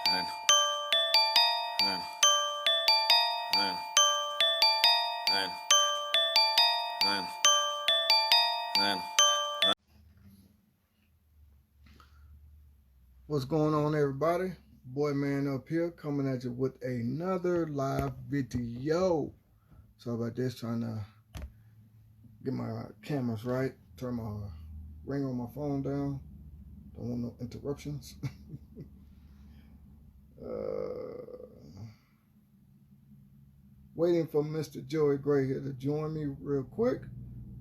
Man, man, man, man, man, man. What's going on, everybody? Boy Man up here coming at you with another live video. Sorry about this, trying to get my cameras right, turn my ring on my phone down. Don't want no interruptions. Waiting for Mr. Joey Gray here to join me real quick.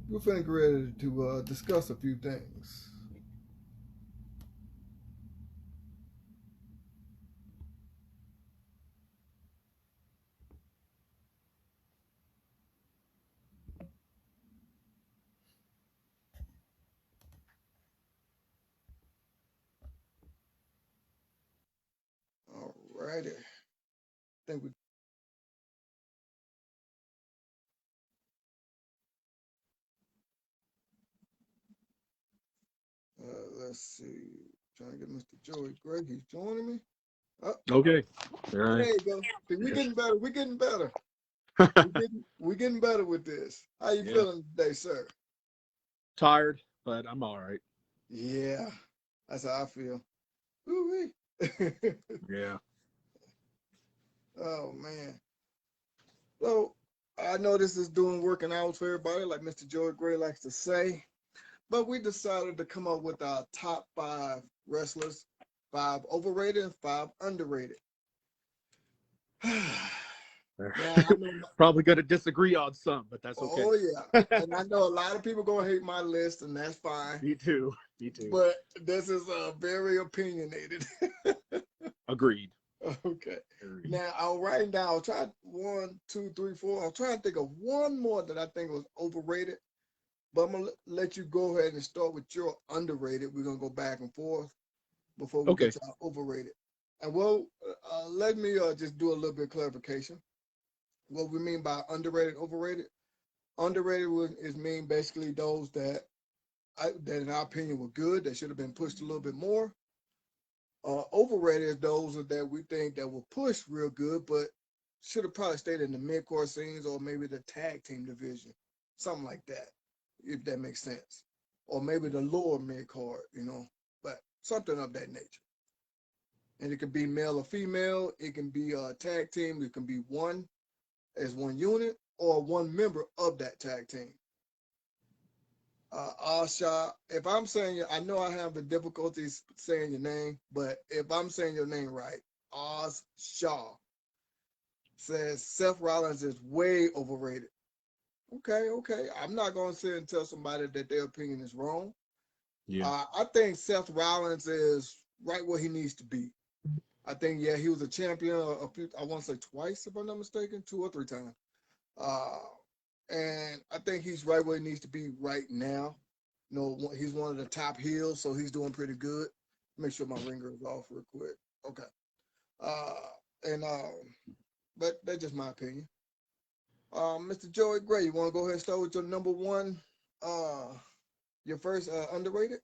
We're finna get ready to discuss a few things. Alrighty. Think we let's see. Trying to get Mr. Joey Gray. He's joining me. Oh, Okay. All there right. you go. See, we're getting better. We're getting better. We're getting better with this. How you Yeah. feeling today, sir? Tired, but I'm all right. Yeah, that's how I feel. Woo-wee. Yeah. Oh man. So I know this is doing working out for everybody, like Mr. Joey Gray likes to say. But we decided to come up with our top 5 wrestlers, 5 overrated and 5 underrated. Now I know. Probably going to disagree on some, but that's okay. Oh yeah, and I know a lot of people gonna hate my list, and that's fine. Me too. Me too. But this is very opinionated. Agreed. Okay. Agreed. Now I'll write down. I'll try 1, 2, 3, 4. I'll try and think of one more that I think was overrated. But I'm gonna let you go ahead and start with your underrated. We're gonna go back and forth before we Okay. get to our overrated. And let me just do a little bit of clarification. What we mean by underrated, overrated. Underrated is mean basically those that in our opinion were good, that should have been pushed a little bit more. Overrated is those that we think that were pushed real good, but should have probably stayed in the mid-core scenes or maybe the tag team division, something like that, if that makes sense. Or maybe the lower mid-card, but something of that nature. And it could be male or female. It can be a tag team. It can be one as one unit or one member of that tag team. Asha, if I'm saying, I know I have the difficulties saying your name, but if I'm saying your name right, Oz Shaw says Seth Rollins is way overrated. Okay. I'm not going to sit and tell somebody that their opinion is wrong. Yeah. I think Seth Rollins is right where he needs to be. I think, yeah, he was a champion I want to say twice, if I'm not mistaken, 2 or 3 times. And I think he's right where he needs to be right now. He's one of the top heels, so he's doing pretty good. Make sure my ringer is off real quick. Okay. But that's just my opinion. Mr. Joey Gray, you want to go ahead and start with your number one, your first underrated?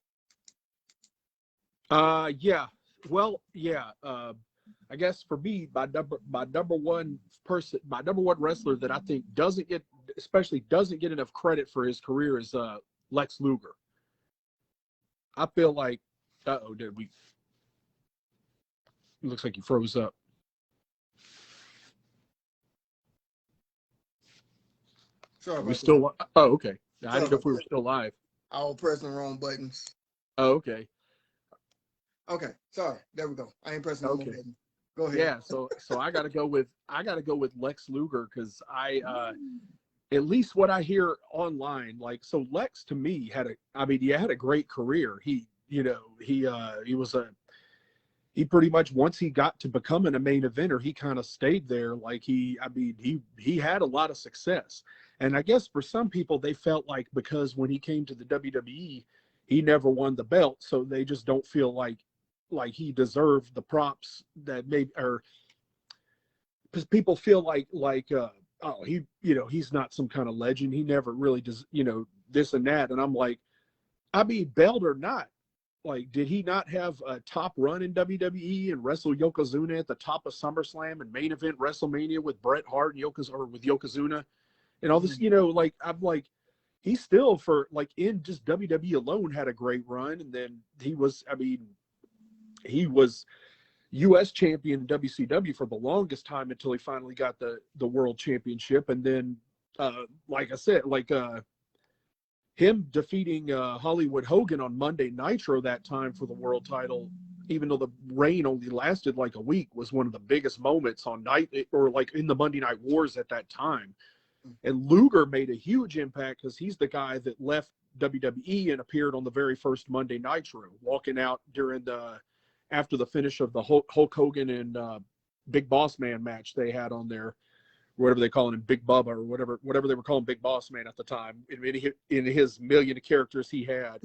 Yeah. Well, yeah. I guess for me, my number one wrestler that I think doesn't get enough credit for his career is Lex Luger. I feel like, did we? It looks like you froze up. Sorry Are we about still? that. Oh, okay. I Sorry didn't know about if we were that. still live. I was pressing the wrong buttons. Oh, okay. Okay, sorry. There we go. I ain't pressing no more Okay. buttons. Go ahead. Yeah. So I got to go with Lex Luger because at least what I hear online, like, so Lex to me had a great career. He pretty much, once he got to becoming a main eventer, he kind of stayed there. Like he had a lot of success. And I guess for some people, they felt like because when he came to the WWE, he never won the belt. So they just don't feel like he deserved the props that maybe, or because people feel oh, he's not some kind of legend. He never really does, this and that. And I'm like, belt or not, Like, did he not have a top run in WWE and wrestle Yokozuna at the top of SummerSlam and main event WrestleMania with Bret Hart and Yokozuna and all this? You know, like I'm like, he still for like in just WWE alone had a great run, and then he was, I mean, he was U.S. champion in WCW for the longest time until he finally got the world championship, and then like I said, like him defeating Hollywood Hogan on Monday Nitro that time for the world title, even though the reign only lasted like a week, was one of the biggest moments on night or like in the Monday Night Wars at that time. And Luger made a huge impact because he's the guy that left WWE and appeared on the very first Monday Nitro, walking out during after the finish of the Hulk Hogan and Big Boss Man match they had on there. Whatever they call him, Big Bubba or whatever they were calling Big Boss Man at the time, in his million of characters he had.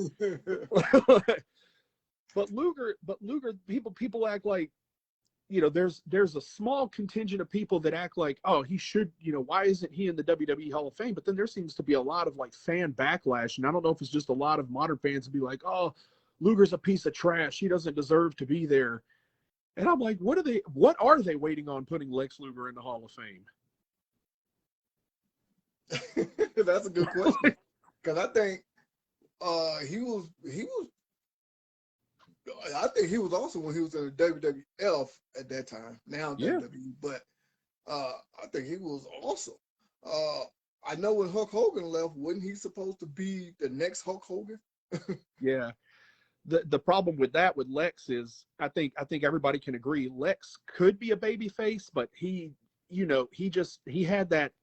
but Luger, people act like, you know, there's a small contingent of people that act like, oh, he should, you know, why isn't he in the WWE Hall of Fame? But then there seems to be a lot of like fan backlash, and I don't know if it's just a lot of modern fans to be like, oh, Luger's a piece of trash, he doesn't deserve to be there. And I'm like, what are they waiting on putting Lex Luger in the Hall of Fame? That's a good question, because I think I think he was also when he was in the WWF at that time. Now WWE, but I think he was awesome. I know when Hulk Hogan left, wasn't he supposed to be the next Hulk Hogan? Yeah. The problem with that with Lex is I think everybody can agree Lex could be a baby face, but he, you know, he had that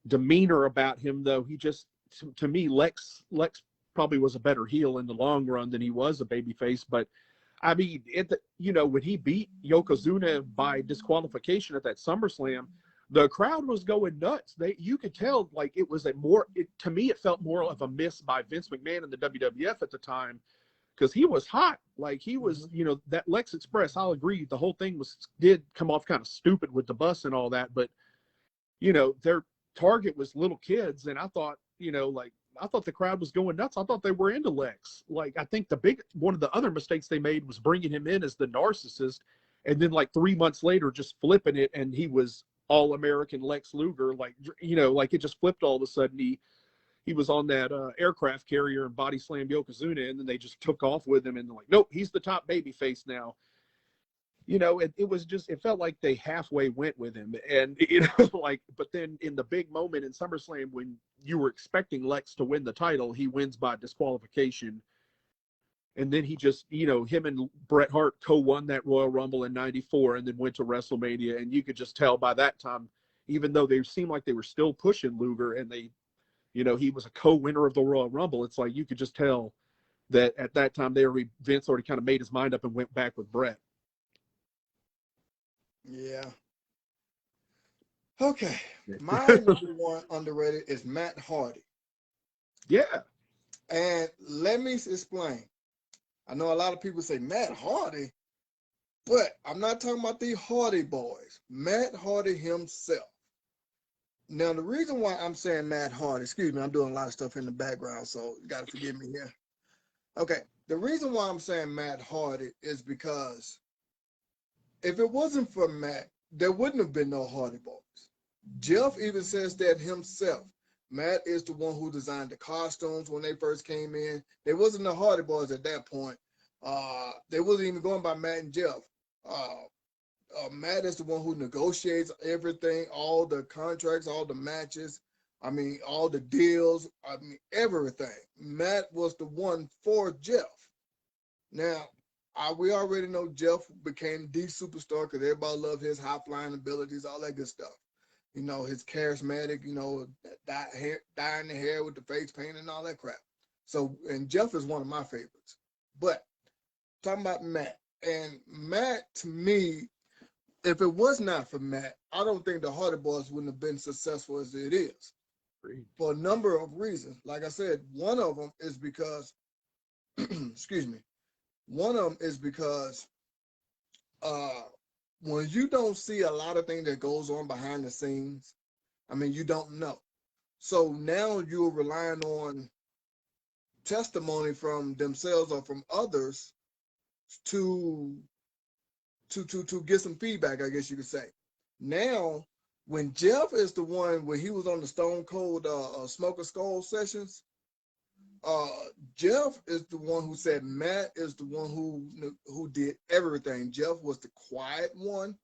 demeanor about him, though. He just, to me, Lex probably was a better heel in the long run than he was a baby face. But I mean, you know, when he beat Yokozuna by disqualification at that SummerSlam, the crowd was going nuts. You could tell, like, it was to me, it felt more of a miss by Vince McMahon in the WWF at the time, because he was hot. Like, he was, you know, that Lex Express, I'll agree, the whole thing did come off kind of stupid with the bus and all that, but, you know, their target was little kids, and I thought, you know, like, I thought the crowd was going nuts. I thought they were into Lex. Like, I think one of the other mistakes they made was bringing him in as the narcissist, and then like 3 months later just flipping it, and he was all-American Lex Luger. Like, you know, like it just flipped all of a sudden. He was on that aircraft carrier and body slammed Yokozuna, and then they just took off with him, and they're like, nope, he's the top baby face now. You know, it felt like they halfway went with him. And, you know, like, but then in the big moment in SummerSlam, when you were expecting Lex to win the title, he wins by disqualification. And then he just, you know, him and Bret Hart co-won that Royal Rumble in '94 and then went to WrestleMania. And you could just tell by that time, even though they seemed like they were still pushing Luger and they, you know, he was a co-winner of the Royal Rumble, it's like you could just tell that at that time Vince already kind of made his mind up and went back with Bret. Yeah. Okay. My number one underrated is Matt Hardy. Yeah. And let me explain. I know a lot of people say Matt Hardy, but I'm not talking about the Hardy Boys. Matt Hardy himself. Now, the reason why I'm saying Matt Hardy, excuse me, I'm doing a lot of stuff in the background, so you got to forgive me here. Okay. The reason why I'm saying Matt Hardy is because if it wasn't for Matt, there wouldn't have been no Hardy Boys. Jeff even says that himself. Matt is the one who designed the costumes when they first came in. There wasn't no Hardy Boys at that point. They wasn't even going by Matt and Jeff. Matt is the one who negotiates everything, all the contracts, all the matches. I mean, all the deals. I mean, everything. Matt was the one for Jeff. Now, we already know Jeff became the superstar because everybody loved his high-flying abilities, all that good stuff. You know, his charismatic, you know, dyeing the hair with the face paint and all that crap. So, and Jeff is one of my favorites. But talking about Matt, and Matt, to me, if it was not for Matt, I don't think the Hardy Boys wouldn't have been successful as it is. For a number of reasons. Like I said, one of them is because, excuse me, one of them is because when you don't see a lot of things that goes on behind the scenes, I mean, you don't know. So now you're relying on testimony from themselves or from others to get some feedback, I guess you could say. Now, when Jeff is the one, when he was on the Stone Cold Smoker Skull sessions, Jeff is the one who said Matt is the one who did everything. Jeff was the quiet one,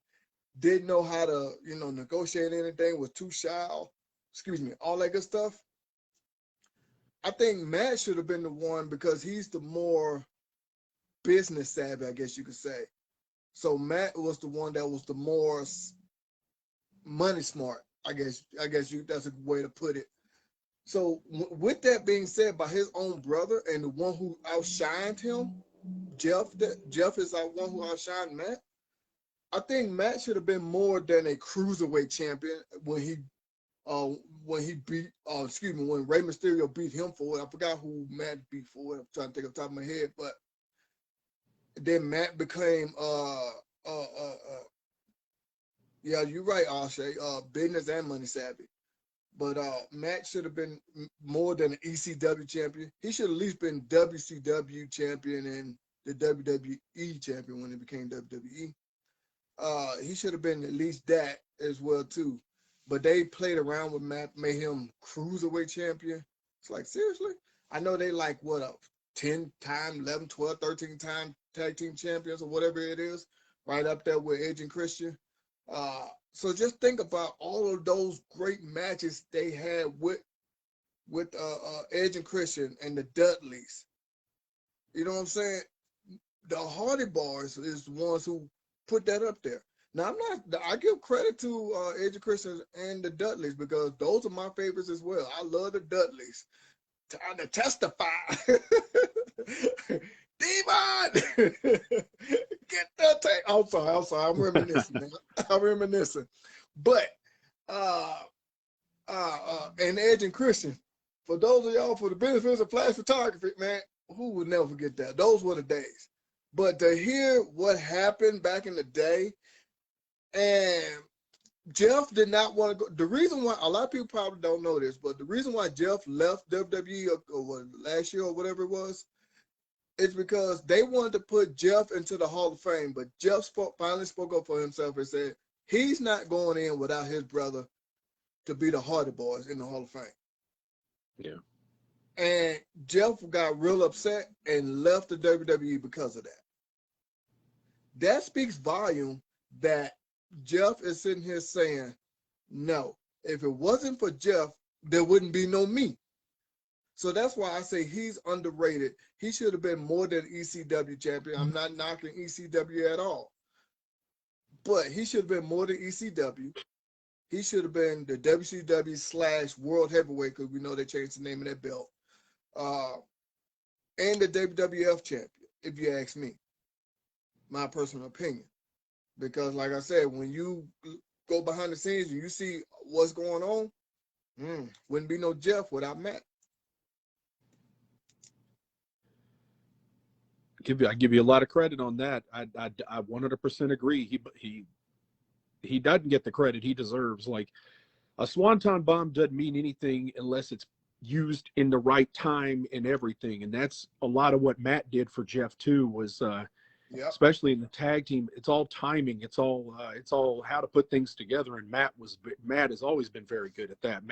didn't know how to, negotiate anything, was too shy, all that good stuff. I think Matt should have been the one because he's the more business savvy, I guess you could say. So Matt was the one that was the more money smart, I guess that's a way to put it. So with that being said, by his own brother and the one who outshined him, Jeff is the one who outshined Matt. I think Matt should have been more than a cruiserweight champion when Rey Mysterio beat him for it. I forgot who Matt beat for it. I'm trying to think off the top of my head, but then Matt became yeah, you're right, Ashay, business and money savvy. But Matt should have been more than an ECW champion. He should at least been WCW champion and the WWE champion when it became WWE. He should have been at least that as well too. But they played around with Matt, made him cruiserweight champion. It's like, seriously? I know they like 10-time, 11, 12, 13-time tag team champions or whatever it is, right up there with Edge and Christian. So just think about all of those great matches they had with Edge and Christian and the Dudleys. You know what I'm saying? The Hardy Boys is the ones who put that up there. Now I give credit to Edge and Christian and the Dudleys because those are my favorites as well. I love the Dudleys. Time to testify. Devon! Get that tape. I'm sorry. I'm reminiscing, man. I'm reminiscing. But and Edge and Christian, for those of y'all, for the benefits of flash photography, man, who would never forget that? Those were the days. But to hear what happened back in the day, and Jeff did not want to go. The reason why, a lot of people probably don't know this, but the reason why Jeff left WWE or last year or whatever it was, it's because they wanted to put Jeff into the Hall of Fame, but Jeff finally spoke up for himself and said he's not going in without his brother to be the Hardy Boys in the Hall of Fame. Yeah. And Jeff got real upset and left the WWE because of that. That speaks volume that Jeff is sitting here saying, no, if it wasn't for Jeff, there wouldn't be no me. So that's why I say he's underrated. He should have been more than ECW champion. I'm not knocking ECW at all. But he should have been more than ECW. He should have been the WCW / World Heavyweight, because we know they changed the name of that belt. And the WWF champion, if you ask me. My personal opinion. Because like I said, when you go behind the scenes and you see what's going on, wouldn't be no Jeff without Matt. I give you a lot of credit on that. I 100% agree. He doesn't get the credit he deserves. Like, a swanton bomb doesn't mean anything unless it's used in the right time and everything. And that's a lot of what Matt did for Jeff too, was especially in the tag team. It's all timing. It's all how to put things together. And Matt has always been very good at that.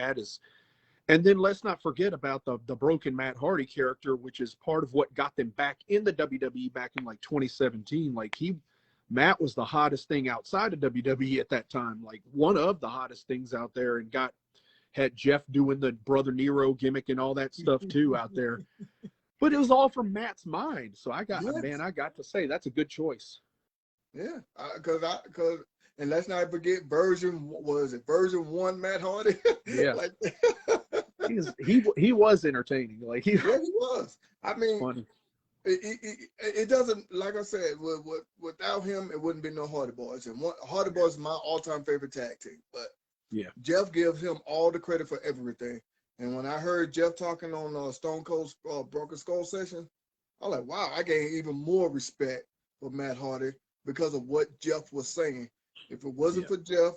And then let's not forget about the broken Matt Hardy character, which is part of what got them back in the WWE back in like 2017. Like, Matt was the hottest thing outside of WWE at that time, like one of the hottest things out there, and had Jeff doing the Brother Nero gimmick and all that stuff too out there. But it was all from Matt's mind. So I got to say that's a good choice. Yeah, and let's not forget version 1 Matt Hardy. Yeah. he was entertaining. Like he was. I mean, funny. It doesn't, like I said, without him, it wouldn't be no Hardy Boys. And Hardy Boys is my all-time favorite tag team. But yeah, Jeff gives him all the credit for everything. And when I heard Jeff talking on Stone Cold's Broken Skull session, I was like, wow, I gained even more respect for Matt Hardy because of what Jeff was saying. If it wasn't for Jeff,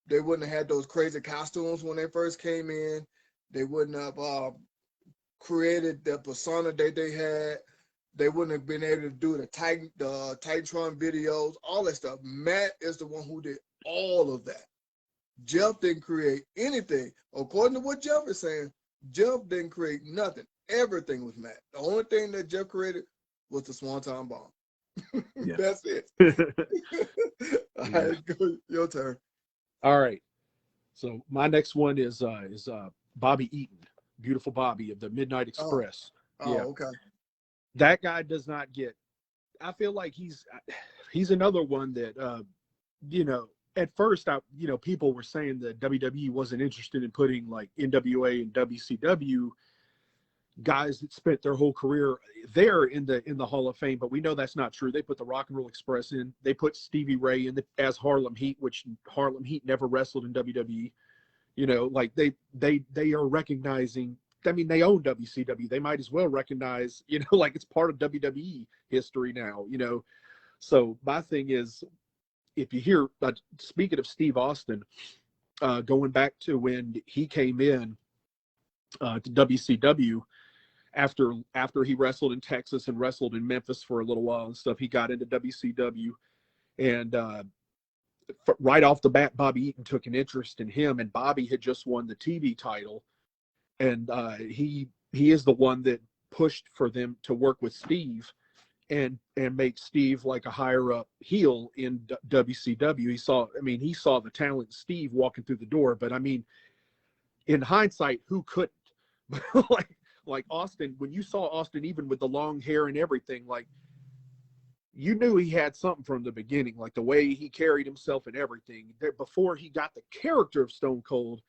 they wouldn't have had those crazy costumes when they first came in. They wouldn't have created the persona that they had. They wouldn't have been able to do the Titantron videos, all that stuff. Matt is the one who did all of that. Jeff didn't create anything. According to what Jeff is saying, Jeff didn't create nothing. Everything was Matt. The only thing that Jeff created was the Swanton Bomb. Yeah. That's it. All right, go, your turn. All right. So my next one is Bobby Eaton, Beautiful Bobby of the Midnight Express. Oh, Yeah. okay. That guy does not get. I feel like he's another one that at first people were saying that WWE wasn't interested in putting like NWA and WCW guys that spent their whole career there in the Hall of Fame, but we know that's not true. They put the Rock and Roll Express in. They put Stevie Ray in as Harlem Heat, which Harlem Heat never wrestled in WWE. Like they are recognizing. I mean, they own WCW. They might as well recognize, like it's part of WWE history now. So my thing is, if you hear, speaking of Steve Austin, going back to when he came in to WCW. After he wrestled in Texas and wrestled in Memphis for a little while and stuff, he got into WCW, and right off the bat, Bobby Eaton took an interest in him, and Bobby had just won the TV title, and he is the one that pushed for them to work with Steve and make Steve like a higher up heel in WCW. He saw the talent in Steve walking through the door, but I mean, in hindsight, who couldn't? like Austin, when you saw Austin, even with the long hair and everything, like you knew he had something from the beginning, like the way he carried himself and everything. Before he got the character of Stone Cold,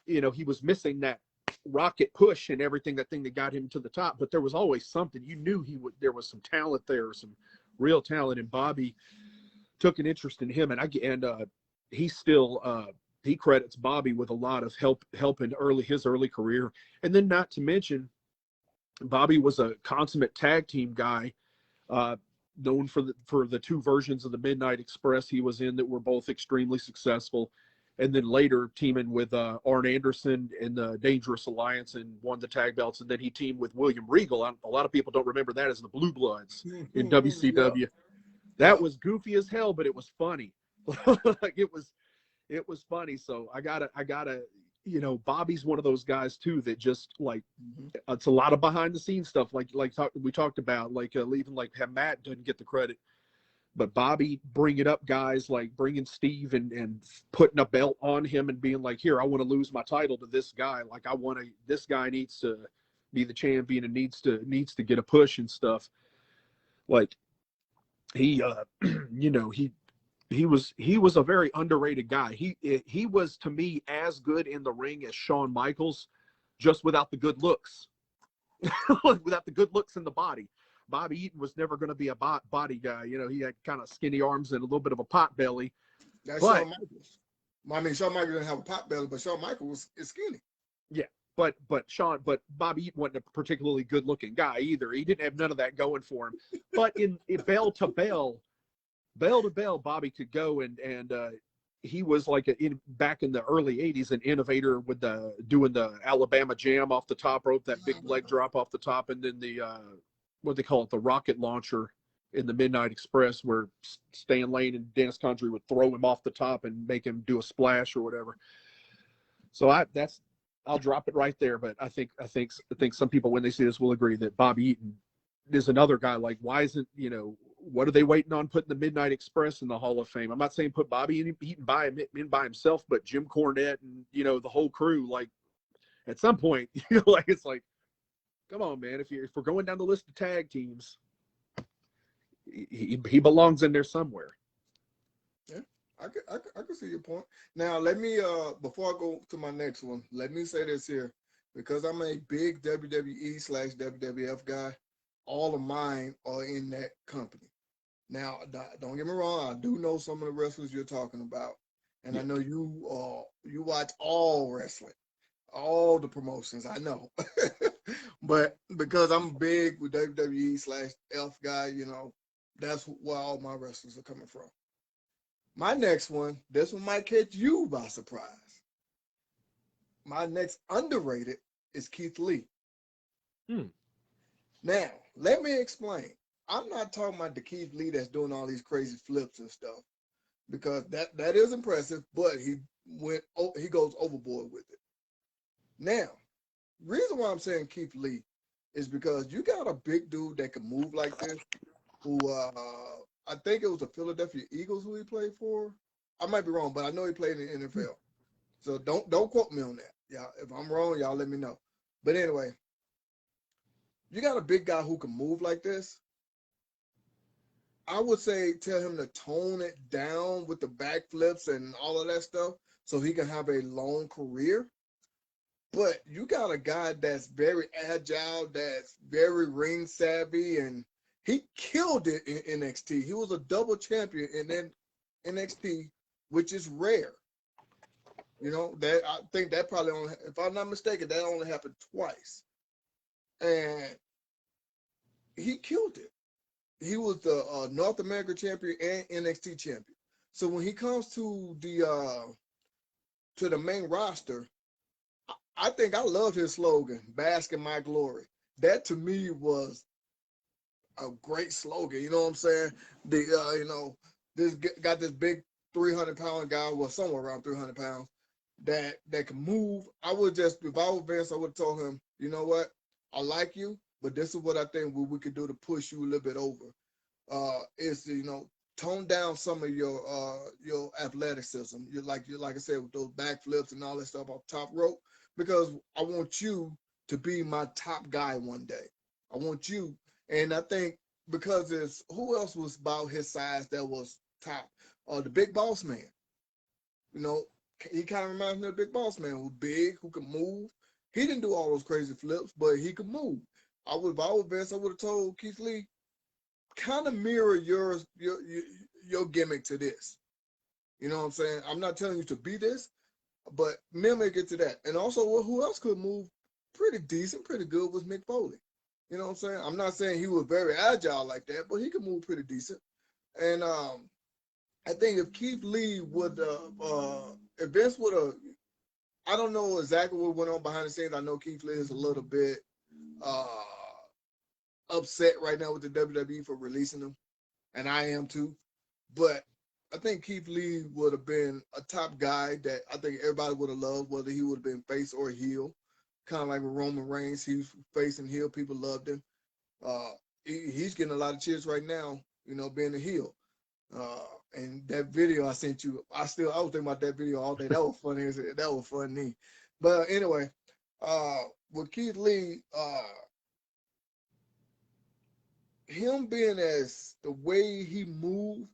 he was missing that rocket push and everything, that thing that got him to the top. But there was always something. You knew there was some talent there, some real talent, and Bobby took an interest in him, and he still he credits Bobby with a lot of help in his early career. And then not to mention, Bobby was a consummate tag team guy, known for the two versions of the Midnight Express he was in that were both extremely successful. And then later teaming with Arn Anderson in the Dangerous Alliance and won the tag belts. And then he teamed with William Regal. A lot of people don't remember that as the Blue Bloods in WCW. Yeah. That was goofy as hell, but it was funny. Like it was funny. So I gotta, Bobby's one of those guys too that just like, it's a lot of behind the scenes stuff. We talked about, even like Matt doesn't get the credit, but Bobby bringing up guys, like bringing Steve and putting a belt on him and being like, here, I want to lose my title to this guy. Like this guy needs to be the champion and needs to get a push and stuff. Like he, he was a very underrated guy. He was, to me, as good in the ring as Shawn Michaels, just without the good looks. Without the good looks in the body. Bobby Eaton was never going to be a body guy. He had kind of skinny arms and a little bit of a pot belly. That's Shawn Michaels. I mean, Shawn Michaels didn't have a pot belly, but Shawn Michaels is skinny. Yeah, but Bobby Eaton wasn't a particularly good-looking guy either. He didn't have none of that going for him. But in bell to bell, Bobby could go, and he was like back in the early '80s, an innovator with doing the Alabama Jam off the top rope, that big leg drop off the top, and then the what they call it, the rocket launcher in the Midnight Express, where Stan Lane and Dennis Condrey would throw him off the top and make him do a splash or whatever. So I'll drop it right there. But I think some people, when they see this, will agree that Bobby Eaton is another guy. Like, why isn't, what are they waiting on putting the Midnight Express in the Hall of Fame? I'm not saying put Bobby Eaton by himself, but Jim Cornette and, the whole crew, like at some point, like, it's like, come on, man. If we're going down the list of tag teams, he belongs in there somewhere. Yeah, I can see your point. Now, let me, before I go to my next one, let me say this here. Because I'm a big WWE/WWF guy, all of mine are in that company. Now, don't get me wrong, I do know some of the wrestlers you're talking about. And I know you watch all wrestling, all the promotions, I know. But because I'm big with WWE/F guy, that's where all my wrestlers are coming from. My next one, this one might catch you by surprise. My next underrated is Keith Lee. Hmm. Now, let me explain. I'm not talking about the Keith Lee that's doing all these crazy flips and stuff, because that is impressive, but he goes overboard with it. Now, reason why I'm saying Keith Lee is because you got a big dude that can move like this, who I think it was the Philadelphia Eagles who he played for. I might be wrong, but I know he played in the NFL. So don't quote me on that. Yeah, if I'm wrong, y'all let me know. But anyway, you got a big guy who can move like this. I would say tell him to tone it down with the backflips and all of that stuff so he can have a long career. But you got a guy that's very agile, that's very ring savvy, and he killed it in NXT. He was a double champion in NXT, which is rare. You know, that I think that probably only, if I'm not mistaken, that only happened twice. And he killed it. He was the North American champion and NXT champion. So when he comes to the main roster, I think I love his slogan, "Bask in My Glory." That to me was a great slogan. You know what I'm saying? This got this big 300-pound guy, well, somewhere around 300 pounds, that can move. I would just, if I was Vince, I would have told him, you know what? I like you, but this is what I think we could do to push you a little bit over. Is tone down some of your athleticism. Like I said, with those backflips and all that stuff off top rope, because I want you to be my top guy one day. I want you, and I think because it's who else was about his size that was top? The Big Boss Man. You know, he kind of reminds me of the Big Boss Man, who's big, who can move. He didn't do all those crazy flips, but he could move. If I was Vince, I would have told Keith Lee, kind of mirror your gimmick to this. You know what I'm saying? I'm not telling you to be this, but mimic it to that. And also, who else could move pretty decent, pretty good was Mick Foley. You know what I'm saying? I'm not saying he was very agile like that, but he could move pretty decent. And I think if Keith Lee would, if Vince would have, I don't know exactly what went on behind the scenes. I know Keith Lee is a little bit upset right now with the WWE for releasing him, and I am too. But I think Keith Lee would have been a top guy that I think everybody would have loved, whether he would have been face or heel. Kind of like with Roman Reigns, he's face and heel. People loved him. He's getting a lot of cheers right now, being a heel. And that video I sent you, I was thinking about that video all day. That was funny. That was funny. But anyway, with Keith Lee, him being as the way he moved,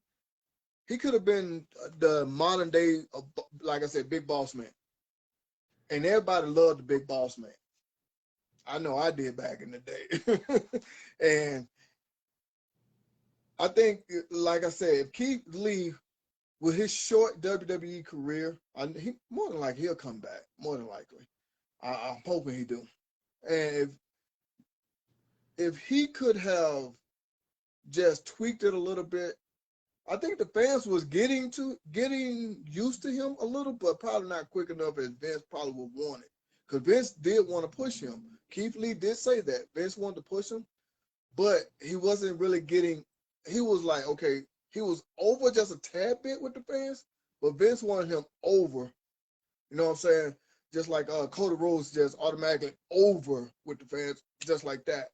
he could have been the modern day, like I said, Big Boss Man. And everybody loved the Big Boss Man. I know I did back in the day. And I think, like I said, if Keith Lee, with his short WWE career, he more than likely he'll come back. More than likely, I'm hoping he do. And if he could have just tweaked it a little bit, I think the fans was getting used to him a little, but probably not quick enough as Vince probably would want it. Because Vince did want to push him. Keith Lee did say that Vince wanted to push him, but he wasn't really getting. He was like, okay, he was over just a tad bit with the fans, but Vince wanted him over. You know what I'm saying? Just like Cody Rhodes just automatically over with the fans, just like that.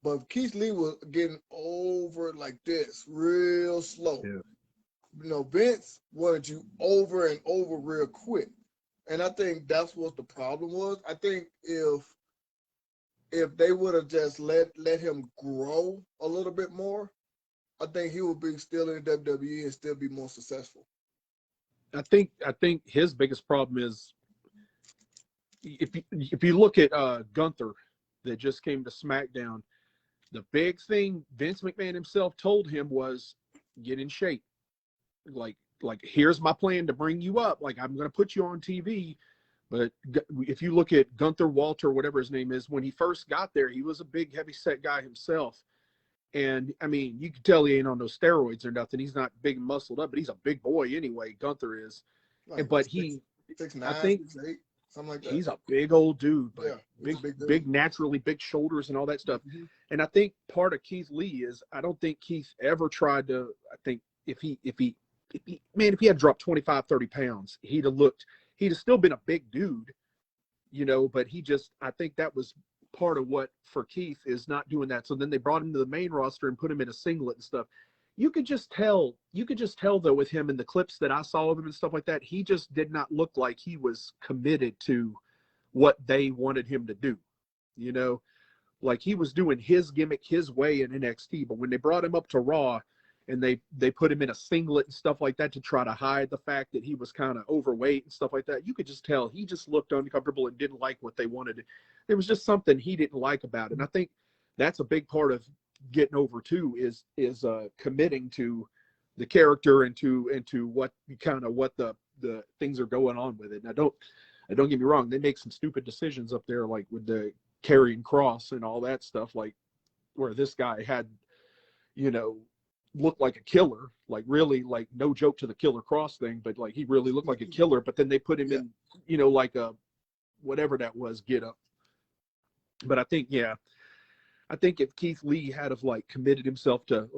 But Keith Lee was getting over like this, real slow. Yeah. Vince wanted you over and over real quick. And I think that's what the problem was. I think if they would have just let him grow a little bit more, I think he would be still in WWE and still be more successful. I think his biggest problem is if you look at Gunther that just came to SmackDown, the big thing Vince McMahon himself told him was get in shape. Like here's my plan to bring you up. Like I'm going to put you on TV. But if you look at Gunther Walter, whatever his name is, when he first got there, he was a big, heavy-set guy himself. And, I mean, you can tell he ain't on no steroids or nothing. He's not big and muscled up, but he's a big boy anyway, Gunther is. Like, but 6'9", I think 6'8". something like that. He's a big old dude, but Yeah, he's a big dude. big, naturally big shoulders and all that stuff. Mhm. And I think part of Keith Lee is I don't think Keith ever tried to. I think if he had dropped 25, 30 pounds, he'd have still been a big dude, but I think that was part of what for Keith is not doing that. So then they brought him to the main roster and put him in a singlet and stuff. You could just tell though with him in the clips that I saw of him and stuff like that, he just did not look like he was committed to what they wanted him to do, like he was doing his gimmick his way in NXT. But when they brought him up to Raw and they put him in a singlet and stuff like that to try to hide the fact that he was kind of overweight and stuff like that, you could just tell he just looked uncomfortable and didn't like what they wanted. There was just something he didn't like about it. And I think that's a big part of getting over too, is committing to the character and to what the things are going on with it. Now don't get me wrong, they make some stupid decisions up there, like with the carrying cross and all that stuff, like where this guy had, looked like a killer, like really, like no joke to the killer cross thing, but like he really looked like a killer. But then they put him in, like a whatever that was get up. But I think if Keith Lee had have like committed himself to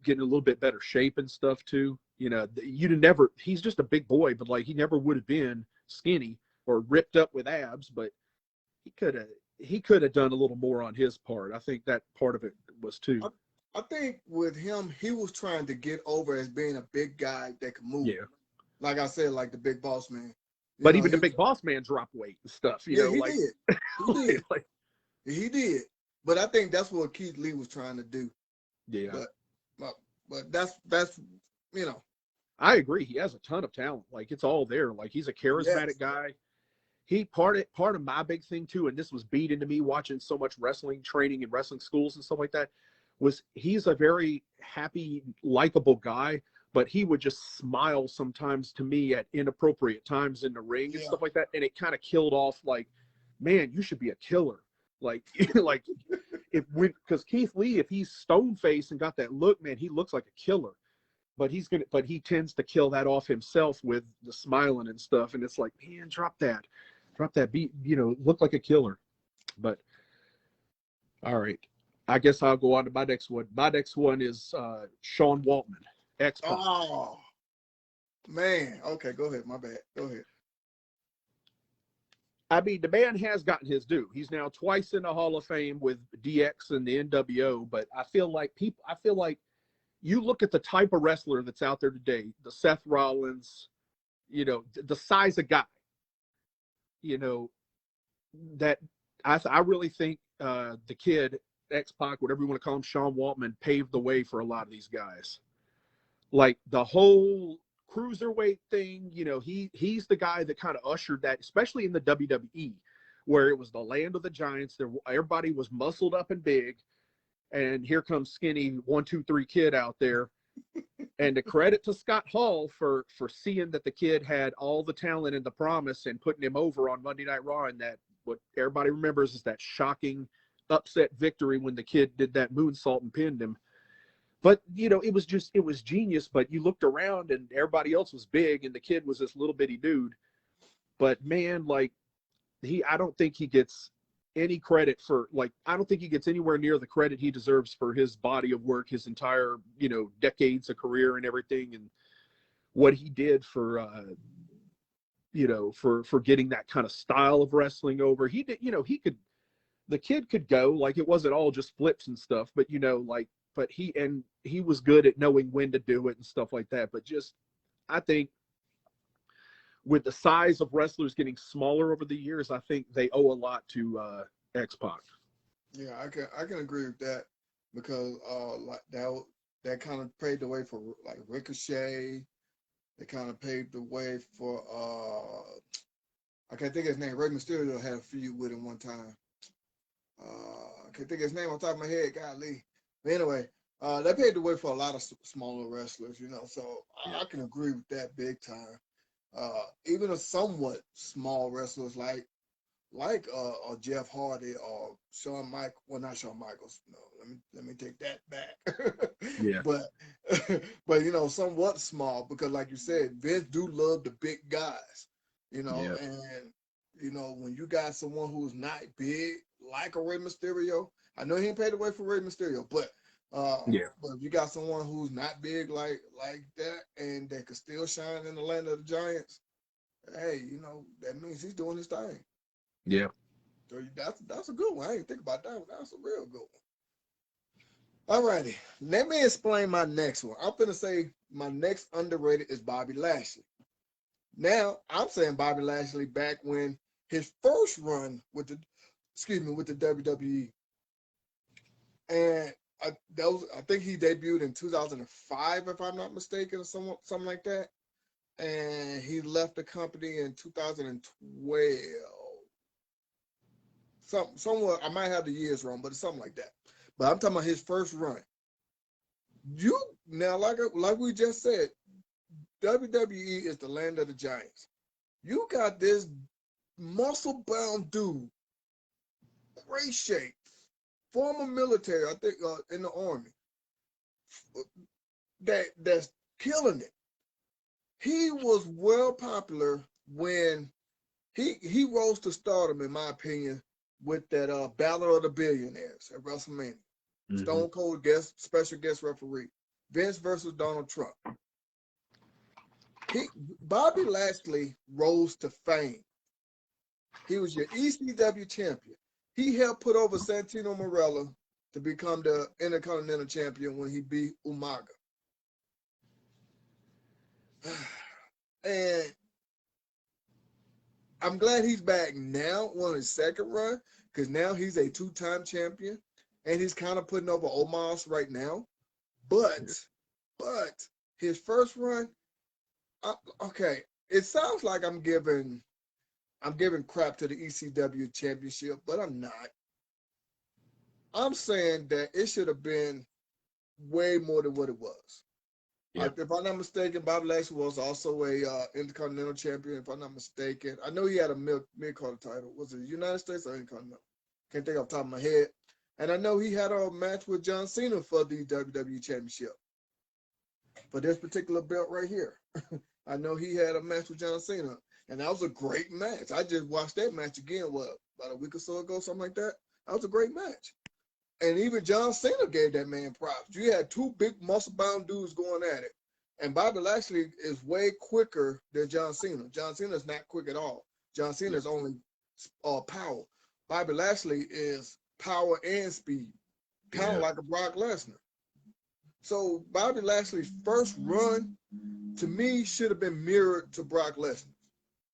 getting a little bit better shape and stuff too, he's just a big boy, but like he never would have been skinny or ripped up with abs, but he could have done a little more on his part. I think that part of it was too. I think with him, he was trying to get over as being a big guy that could move. Yeah. Like I said, like the big boss man. But even the big boss man dropped weight and stuff, He like did. He did. like, He did. But I think that's what Keith Lee was trying to do. yeah. But that's I agree. He has a ton of talent. Like it's all there. Like he's a charismatic guy. He part of my big thing too, and this was beat into me watching so much wrestling training and wrestling schools and stuff like that, was he's a very happy, likable guy, but he would just smile sometimes to me at inappropriate times in the ring and stuff like that. And it kind of killed off like, man, you should be a killer. Like, like because Keith Lee, if he's stone faced and got that look, man, he looks like a killer. But he tends to kill that off himself with the smiling and stuff. And it's like, man, drop that beat, look like a killer. But all right, I guess I'll go on to my next one. My next one is Sean Waltman, X-Pac. Oh man. Okay, go ahead. My bad. Go ahead. I mean, the man has gotten his due. He's now twice in the Hall of Fame with DX and the NWO. But I feel like you look at the type of wrestler that's out there today, the Seth Rollins, the size of guy, that I really think the kid, X-Pac, whatever you want to call him, Sean Waltman, paved the way for a lot of these guys. Like the whole cruiserweight thing, he's the guy that kind of ushered that, especially in the WWE, where it was the land of the giants. Everybody was muscled up and big. And here comes skinny 1, 2, 3 kid out there. And the credit to Scott Hall for seeing that the kid had all the talent and the promise and putting him over on Monday Night Raw. And that what everybody remembers is that shocking upset victory when the kid did that moonsault and pinned him. But, it was genius. But you looked around and everybody else was big and the kid was this little bitty dude. But man, like I don't think he gets any credit for, like, I don't think he gets anywhere near the credit he deserves for his body of work, his entire, decades of career and everything, and what he did for, for getting that kind of style of wrestling over. He did, the kid could go, like, it wasn't all just flips and stuff, but, but he was good at knowing when to do it and stuff like that. But just, I think, with the size of wrestlers getting smaller over the years, I think they owe a lot to X-Pac. Yeah, I can agree with that, because like that kind of paved the way for like Ricochet. They kind of paved the way for I can't think of his name. Rey Mysterio had a feud with him one time. I can't think of his name on top of my head. Golly. But anyway, that paved the way for a lot of smaller wrestlers. So I can agree with that big time. Even a somewhat small wrestlers like Jeff Hardy or Shawn Michaels. Well, not Shawn Michaels. No, let me take that back. Yeah. But somewhat small, because like you said, Vince do love the big guys. And You know, when you got someone who's not big like a Rey Mysterio, I know he ain't paid the way for Rey Mysterio, Yeah. but if you got someone who's not big like that and that could still shine in the land of the giants, hey, you know, that means he's doing his thing. Yeah. So that's a good one. I didn't think about that one. That's a real good one. All righty. Let me explain my next one. I'm gonna say my next underrated is Bobby Lashley. Now I'm saying Bobby Lashley back when his first run with the WWE, and I think he debuted in 2005 if I'm not mistaken, or something like that, and he left the company in 2012. Somewhere I might have the years wrong, but it's something like that. But I'm talking about his first run. You now, like we just said, WWE is the land of the giants. You got this muscle bound dude, great shape, former military, I think, in the army, that's killing it. He was well popular when he rose to stardom, in my opinion, with that Battle of the Billionaires at WrestleMania. Mm-hmm. Stone Cold special guest referee, Vince versus Donald Trump. Bobby Lashley rose to fame. He was your ECW champion. He helped put over Santino Marella to become the Intercontinental Champion when he beat Umaga. And I'm glad he's back now on his second run, because now he's a two-time champion and he's kind of putting over Omos right now. But his first run, okay, it sounds like I'm giving crap to the ECW championship, but I'm not. I'm saying that it should have been way more than what it was. Yeah. If I'm not mistaken, Bobby Lashley was also a Intercontinental Champion. If I'm not mistaken, I know he had a mid-card title. Was it United States or Intercontinental? Can't think off the top of my head. And I know he had a match with John Cena for the WWE Championship. For this particular belt right here, I know he had a match with John Cena, and that was a great match. I just watched that match again, about a week or so ago, something like that. That was a great match. And even John Cena gave that man props. You had two big muscle-bound dudes going at it. And Bobby Lashley is way quicker than John Cena. John Cena is not quick at all. John Cena is only power. Bobby Lashley is power and speed, kind of like a Brock Lesnar. So Bobby Lashley's first run, to me, should have been mirrored to Brock Lesnar.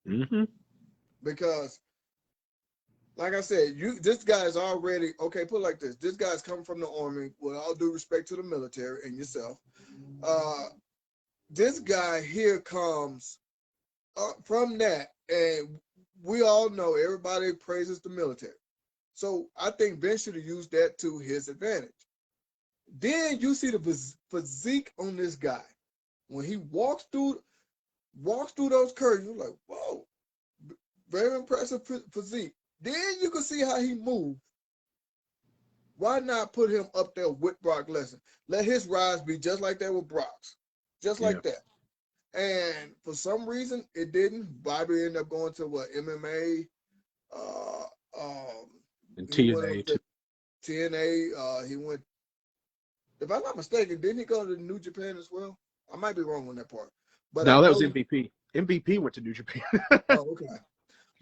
Mm-hmm. Because, like I said, this guy's already, okay, put it like this. This guy's coming from the army, with all due respect to the military and yourself. This guy here comes from that, and we all know everybody praises the military. So I think Vince should have used that to his advantage. Then you see the physique on this guy. When he walks through those curtains, you're like, whoa, very impressive physique. Then you can see how he moved. Why not put him up there with Brock Lesnar? Let his rise be just like that with Brock's. Just like that. And for some reason, it didn't. Bobby ended up going to MMA. And TNA. TNA. He went, if I'm not mistaken, didn't he go to New Japan as well? I might be wrong on that part. But no, that was MVP. MVP went to New Japan. Oh, okay.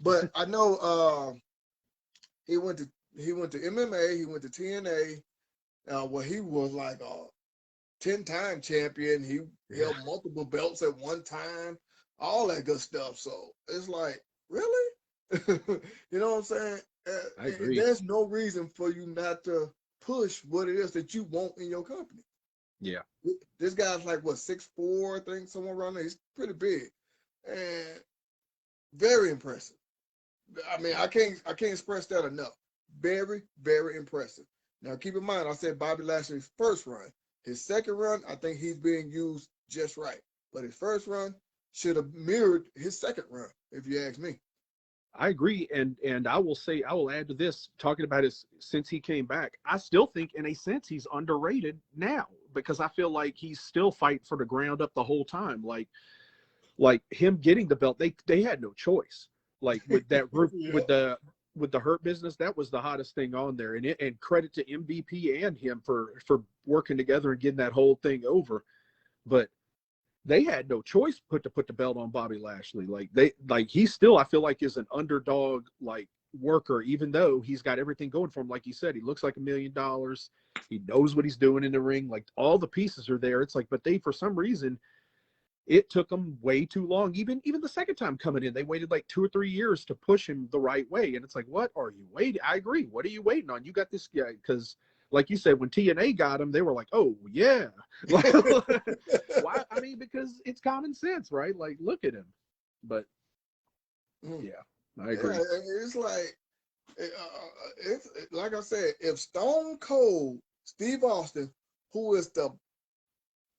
But I know he went to MMA, he went to TNA, where he was like a 10-time champion. He held multiple belts at one time, all that good stuff. So it's like, really? You know what I'm saying? I agree. There's no reason for you not to push what it is that you want in your company. Yeah. This guy's like, what, 6'4", I think, somewhere around there. He's pretty big. And very impressive. I mean, I can't express that enough. Very, very impressive. Now, keep in mind, I said Bobby Lashley's first run. His second run, I think he's being used just right. But his first run should have mirrored his second run, if you ask me. I agree, and I will add to this, talking about it since he came back. I still think, in a sense, he's underrated now, because I feel like he's still fighting for the ground up the whole time. Like him getting the belt, they had no choice. Like with that group, Yeah. with the Hurt Business, that was the hottest thing on there. And credit to MVP and him for working together and getting that whole thing over. But they had no choice but to put the belt on Bobby Lashley. Like he still, I feel like, is an underdog like worker, even though he's got everything going for him. Like you said, he looks like $1 million. He knows what he's doing in the ring. Like all the pieces are there. It's like, but they, for some reason, it took them way too long. Even the second time coming in, they waited like 2 or 3 years to push him the right way. And it's like, what are you waiting? I agree. What are you waiting on? You got this guy. Because like you said, when TNA got him, they were like, oh yeah. Like, why? I mean, because it's common sense, right? Like, look at him. But yeah, I agree. Yeah, it's like, it's like I said, if Stone Cold Steve Austin, who is the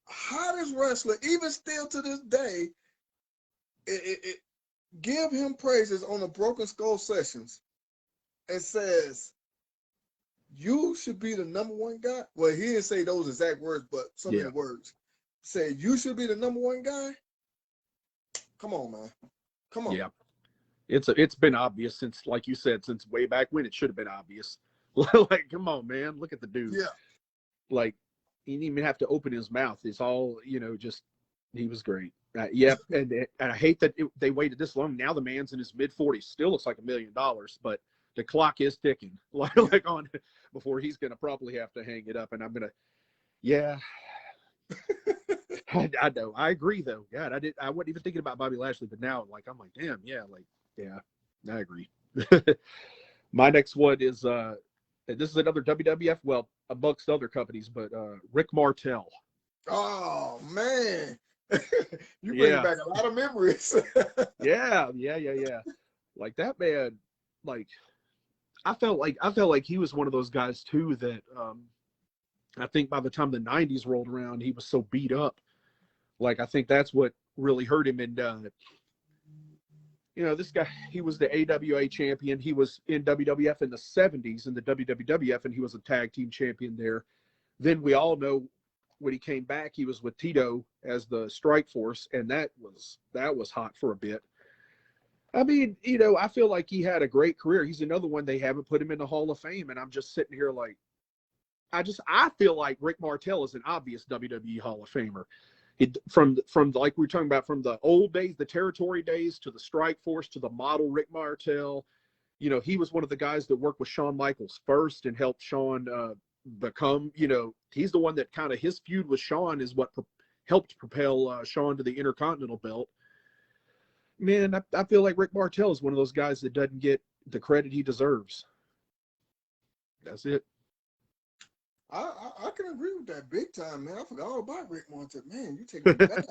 hottest wrestler, even still to this day, give him praises on the Broken Skull sessions and says, you should be the #1 guy. Well, he didn't say those exact words, but some of the words. Say, you should be the #1 guy. Come on, man. Come on. Yeah. It's been obvious since, like you said, since way back when. It should have been obvious. Like, come on, man. Look at the dude. Yeah. Like, he didn't even have to open his mouth. It's all, just, he was great. Yeah, and I hate that they waited this long. Now the man's in his mid-40s. Still looks like $1 million, but the clock is ticking. Like on before he's going to probably have to hang it up. And I'm going to, yeah. I know. I agree, though. God, I wasn't even thinking about Bobby Lashley, but now, like, I'm like, damn, yeah, like, yeah, I agree. My next one is this is another WWF, well, amongst other companies, but Rick Martel. Oh man, you bring back a lot of memories. Yeah. Like that man, like I felt like he was one of those guys too that I think by the time the '90s rolled around, he was so beat up. Like I think that's what really hurt him. And this guy, he was the AWA champion. He was in WWF in the '70s in the WWF, and he was a tag team champion there. Then we all know when he came back, he was with Tito as the Strike Force, and that was hot for a bit. I mean, I feel like he had a great career. He's another one they haven't put him in the Hall of Fame, and I'm just sitting here like, I feel like Rick Martel is an obvious WWE Hall of Famer. From like we were talking about, from the old days, the territory days, to the Strike Force, to the model Rick Martel. He was one of the guys that worked with Shawn Michaels first and helped Shawn become, he's the one that kind of, his feud with Shawn is what helped propel Shawn to the Intercontinental belt. Man, I feel like Rick Martel is one of those guys that doesn't get the credit he deserves. That's it. I can agree with that big time, man. I forgot all about Rick Martel. Man, you take me back.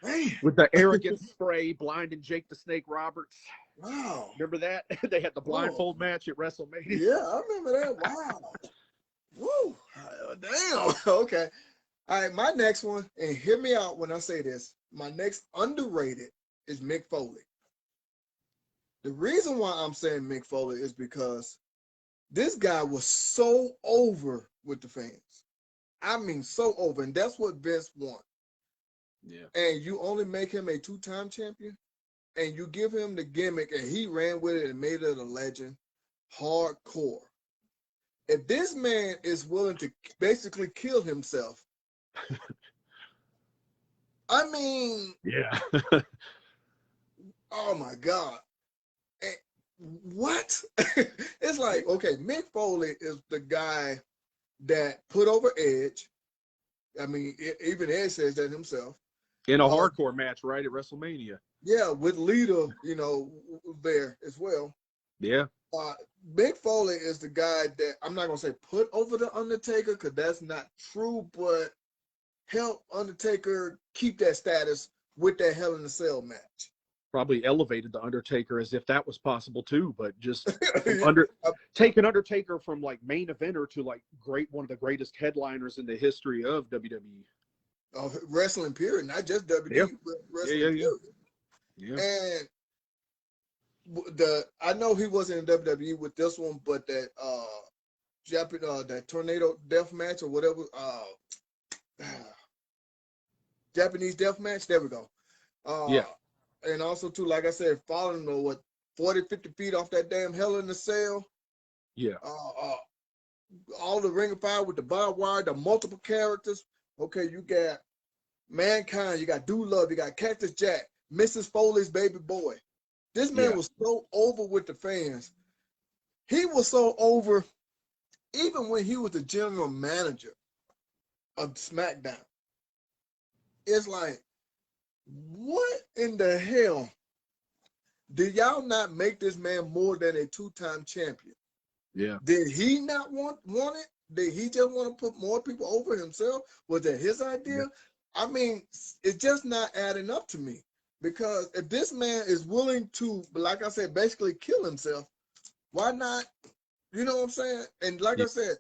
Man. With the arrogant spray, blinding Jake the Snake Roberts. Wow. Remember that? They had the blindfold match at WrestleMania. Yeah, I remember that. Wow. Woo. Damn. Okay. All right, my next one, and hear me out when I say this. My next underrated is Mick Foley. The reason why I'm saying Mick Foley is because this guy was so over with the fans. I mean, so over. And that's what Vince wants. Yeah. And you only make him a 2-time champion, and you give him the gimmick, and he ran with it and made it a legend, hardcore. If this man is willing to basically kill himself, I mean, yeah. oh my God. What? It's like, okay, Mick Foley is the guy that put over Edge. I mean, even Edge says that himself. In a hardcore match, right, at WrestleMania. Yeah, with Lita, there as well. Yeah. Mick Foley is the guy that, I'm not going to say put over the Undertaker, because that's not true, but help Undertaker keep that status with that Hell in a Cell match. Probably elevated the Undertaker as if that was possible too, but just Yeah. taking Undertaker from like main eventer to like one of the greatest headliners in the history of WWE. Wrestling period, not just WWE, but wrestling period. Yeah. And I know he wasn't in WWE with this one, but that that tornado death match or whatever, Japanese death match. There we go. Yeah. And also too, like I said, following 40, 50 feet off that damn Hell in the Cell. Yeah. All the Ring of Fire with the barbed wire, the multiple characters. Okay, you got Mankind, you got Dude Love, you got Cactus Jack, Mrs. Foley's baby boy. This man was so over with the fans. He was so over, even when he was the general manager of SmackDown. It's like, what in the hell? Did y'all not make this man more than a two-time champion? Yeah. Did he not want it? Did he just want to put more people over himself? Was that his idea? Yeah. I mean, it's just not adding up to me. Because if this man is willing to, like I said, basically kill himself, why not? You know what I'm saying? And like I said,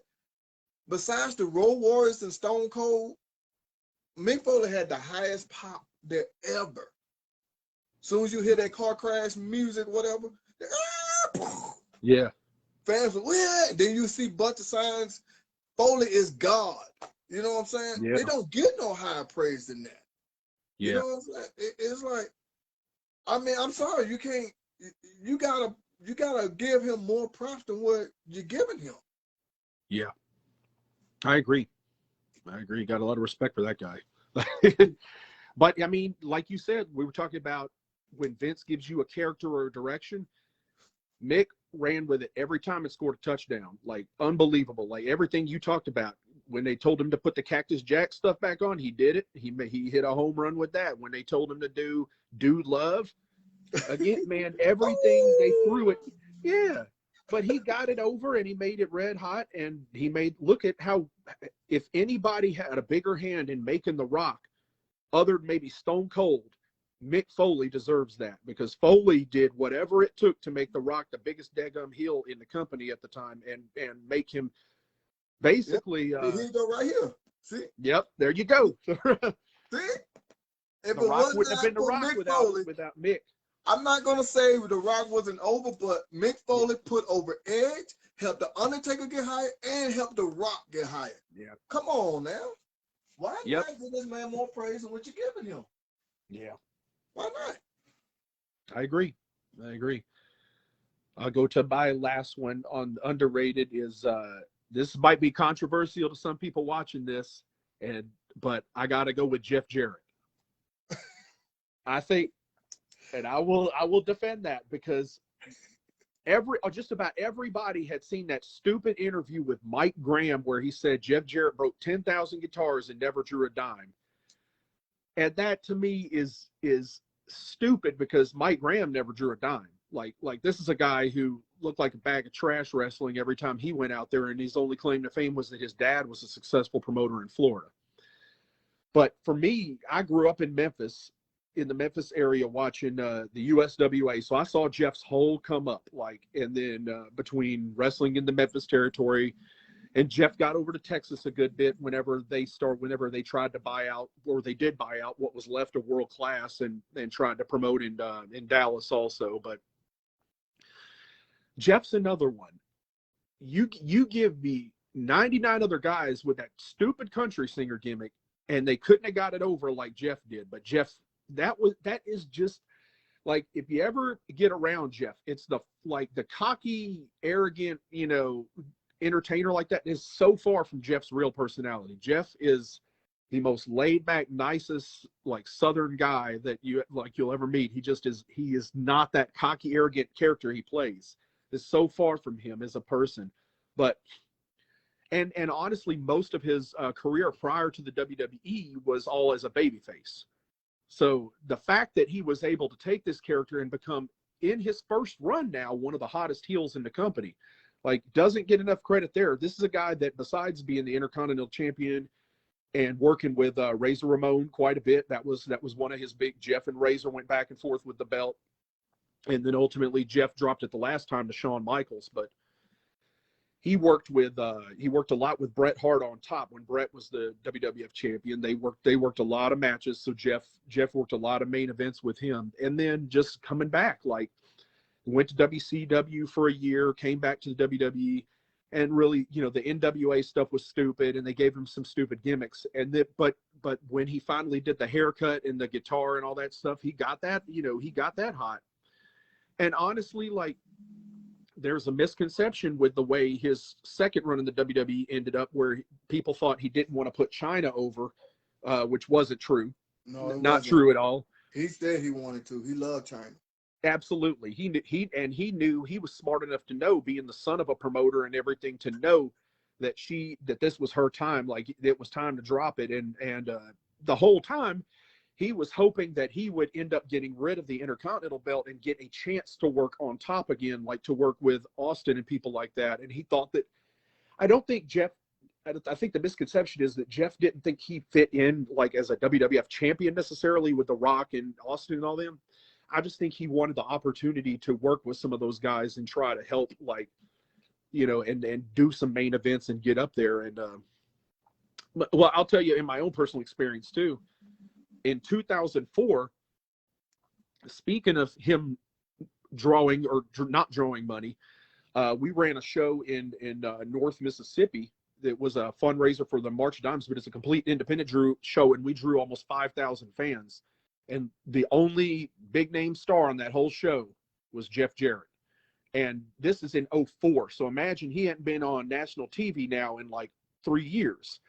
besides the Road Warriors and Stone Cold, Mick Foley had the highest pop there ever. Soon as you hear that car crash music, whatever, yeah, fans were, yeah. Then you see bunch of signs, Foley is God. You know what I'm saying? Yeah. They don't get no higher praise than that. Yeah. You know what I'm saying? It's like, I mean, I'm sorry, you can't. You gotta give him more props than what you're giving him. Yeah, I agree. Got a lot of respect for that guy. But I mean, like you said, we were talking about when Vince gives you a character or a direction. Mick ran with it every time and scored a touchdown. Like, unbelievable. Like, everything you talked about. When they told him to put the Cactus Jack stuff back on, he did it. He hit a home run with that. When they told him to do Dude Love, again, man, everything they threw it. Yeah. But he got it over and he made it red hot. And look at how, if anybody had a bigger hand in making The Rock, other than maybe Stone Cold, Mick Foley deserves that, because Foley did whatever it took to make The Rock the biggest daggum heel in the company at the time and make him basically. Here you go right here. See? Yep, there you go. See? If The Rock wouldn't have been The Rock without Mick. I'm not gonna say The Rock wasn't over, but Mick Foley put over Edge, helped the Undertaker get hired, and helped The Rock get hired. Yeah. Come on now. Why not give this man more praise than what you're giving him? Yeah. Why not? I agree. I'll go to my last one on underrated is this might be controversial to some people watching this, but I gotta go with Jeff Jarrett. I think, and I will defend that, because just about everybody had seen that stupid interview with Mike Graham where he said Jeff Jarrett broke 10,000 guitars and never drew a dime. And that to me is stupid, because Mike Graham never drew a dime. Like this is a guy who looked like a bag of trash wrestling every time he went out there, and his only claim to fame was that his dad was a successful promoter in Florida. But for me, I grew up in Memphis, in the Memphis area, watching the USWA. So I saw Jeff's whole come up, and then between wrestling in the Memphis territory, and Jeff got over to Texas a good bit whenever they tried to buy out, or they did buy out what was left of World Class, and tried to promote in Dallas also. But Jeff's another one. You give me 99 other guys with that stupid country singer gimmick, and they couldn't have got it over like Jeff did. But Jeff, that is just like, if you ever get around Jeff, it's the cocky, arrogant, entertainer like that is so far from Jeff's real personality. Jeff is the most laid back, nicest, Southern guy that you'll ever meet. He is not that cocky, arrogant character he plays. It's so far from him as a person. But and honestly, most of his career prior to the WWE was all as a babyface. So the fact that he was able to take this character and become, in his first run now, one of the hottest heels in the company, doesn't get enough credit there. This is a guy that, besides being the Intercontinental Champion and working with Razor Ramon quite a bit, that was one of his big. Jeff and Razor went back and forth with the belt, and then ultimately Jeff dropped it the last time to Shawn Michaels. But he worked a lot with Bret Hart on top when Bret was the WWF champion. They worked a lot of matches. So Jeff worked a lot of main events with him, and then just coming back, went to WCW for a year, came back to the WWE, and really, the NWA stuff was stupid, and they gave him some stupid gimmicks. And but when he finally did the haircut and the guitar and all that stuff, he got that hot. And honestly, like, there's a misconception with the way his second run in the WWE ended up, where people thought he didn't want to put China over, which wasn't true. No, it Not wasn't. true at all. He said he wanted to. He loved China. Absolutely. He knew, he was smart enough to know, being the son of a promoter and everything, to know that this was her time. Like, it was time to drop it. And the whole time he was hoping that he would end up getting rid of the Intercontinental belt and get a chance to work on top again, like to work with Austin and people like that. And he thought that, I think the misconception is that Jeff didn't think he fit in, like, as a WWF champion necessarily with The Rock and Austin and all them. I just think he wanted the opportunity to work with some of those guys and try to help, like, and do some main events and get up there. And well, I'll tell you, in my own personal experience too, in 2004, speaking of him drawing or not drawing money, we ran a show in North Mississippi that was a fundraiser for the March of Dimes, but it's a complete independent show, and we drew almost 5,000 fans. And the only big name star on that whole show was Jeff Jarrett. And this is in 2004. So imagine, he hadn't been on national TV now in like 3 years,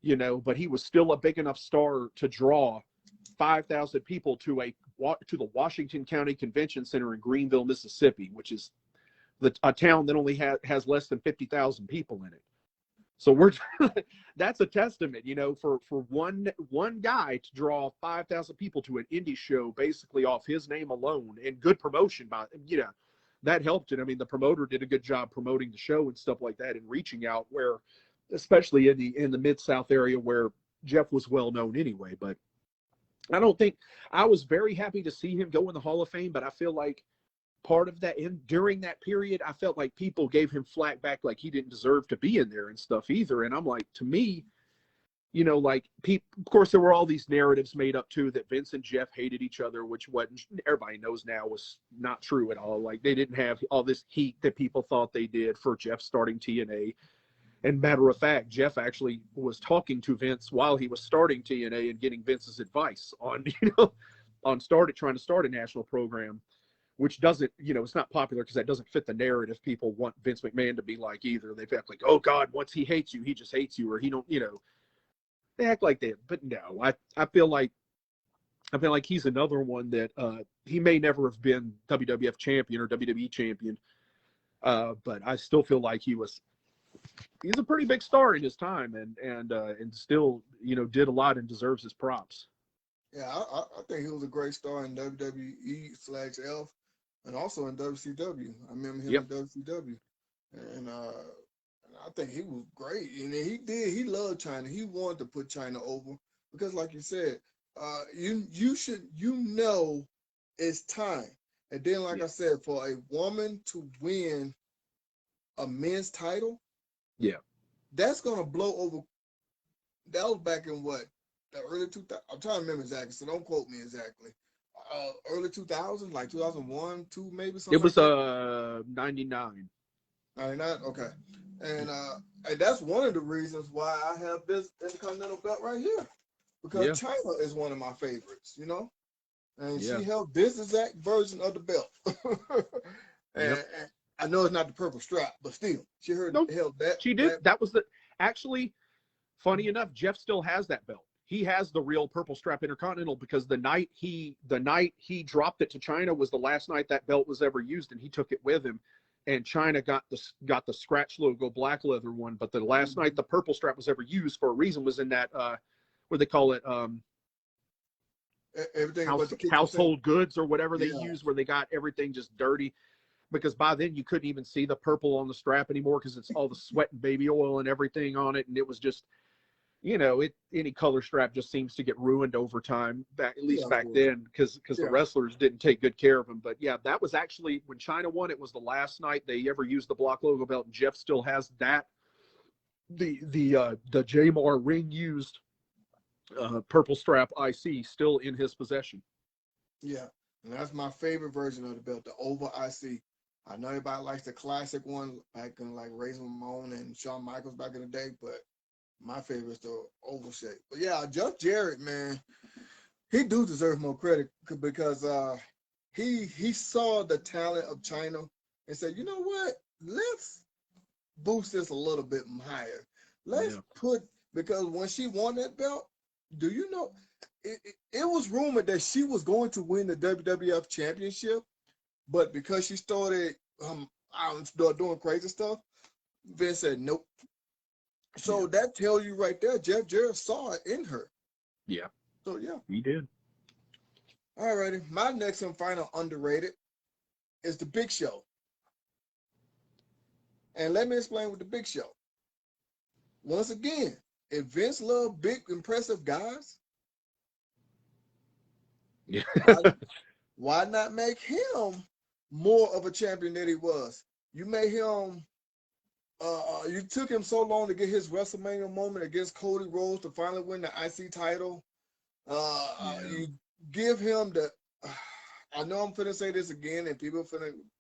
but he was still a big enough star to draw 5,000 people to the Washington County Convention Center in Greenville, Mississippi, which is a town that only has less than 50,000 people in it. So that's a testament, for one guy to draw 5,000 people to an indie show basically off his name alone, and good promotion that helped it. I mean, the promoter did a good job promoting the show and stuff like that, and reaching out, where, especially in the Mid-South area where Jeff was well known anyway. But I was very happy to see him go in the Hall of Fame, but I feel like part of that, during that period, I felt like people gave him flack back, like he didn't deserve to be in there and stuff either. And I'm like, to me, like, of course, there were all these narratives made up too that Vince and Jeff hated each other, which everybody knows now was not true at all. Like, they didn't have all this heat that people thought they did for Jeff starting TNA. And matter of fact, Jeff actually was talking to Vince while he was starting TNA and getting Vince's advice on, trying to start a national program, which doesn't, it's not popular because that doesn't fit the narrative people want Vince McMahon to be like either. They act like, oh God, once he hates you, he just hates you, or he don't, they act like that. But no, I feel like he's another one that he may never have been WWF champion or WWE champion, but I still feel like he's a pretty big star in his time, and still, did a lot and deserves his props. Yeah, I think he was a great star in WWE/F, and also in WCW. I remember him in WCW, and I think he was great. And he loved China. He wanted to put China over because, like you said, it's time. And then, like I said, for a woman to win a men's title, that's gonna blow over. That was back in what? The early 2000s. I'm trying to remember exactly, so don't quote me exactly. Early 2000s, like 2001, 2 maybe something. It was like 99. 99, okay. And that's one of the reasons why I have this Intercontinental belt right here, because China is one of my favorites, and she held this exact version of the belt. and I know it's not the purple strap, but still, she held that. She did. That was actually, funny enough, Jeff still has that belt. He has the real purple strap Intercontinental, because the night he dropped it to China was the last night that belt was ever used, and he took it with him. And China got the scratch logo black leather one, but the last night the purple strap was ever used, for a reason, was in that what they call it, everything household goods or whatever they use, where they got everything just dirty, because by then you couldn't even see the purple on the strap anymore because it's all the sweat and baby oil and everything on it, and it was just, any color strap just seems to get ruined over time, back then, because the wrestlers didn't take good care of them. But that was actually, when China won, it was the last night they ever used the block logo belt, and Jeff still has that, the Jamar ring used purple strap IC still in his possession. Yeah, and that's my favorite version of the belt, the Over IC. I know everybody likes the classic one back in like Razor Ramon and Shawn Michaels back in the day, but my favorite is the oval shape. But Jeff Jarrett, man, he do deserve more credit, because he saw the talent of China and said, you know what? Let's boost this a little bit higher. Let's Yeah. put, because when she won that belt, do you know, it was rumored that she was going to win the WWF championship, but because she started doing crazy stuff, Vince said nope. So Yeah. that tells you right there, Jeff Jarrett saw it in her. Yeah. So yeah. He did. Alrighty. My next and final underrated is the Big Show. And let me explain with the Big Show. Once again, if Vince loved big, impressive guys, Yeah. why not make him more of a champion than he was? You made him. You took him so long to get his WrestleMania moment against Cody Rhodes to finally win the IC title. Yeah. You give him the. I know I'm finna say this again, and people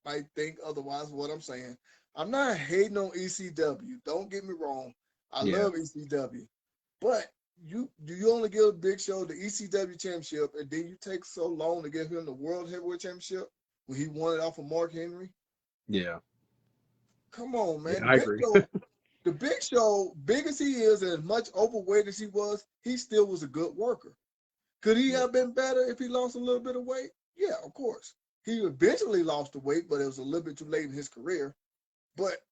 might think otherwise. What I'm saying, I'm not hating on ECW. Don't get me wrong. I Yeah. love ECW, but you only give Big Show the ECW championship, and then you take so long to give him the World Heavyweight Championship when he won it off of Mark Henry. Yeah. Come on, man. Yeah, I agree. The Big Show, big as he is, and as much overweight as he was, he still was a good worker. Could he have been better if he lost a little bit of weight? Yeah, of course. He eventually lost the weight, but it was a little bit too late in his career. But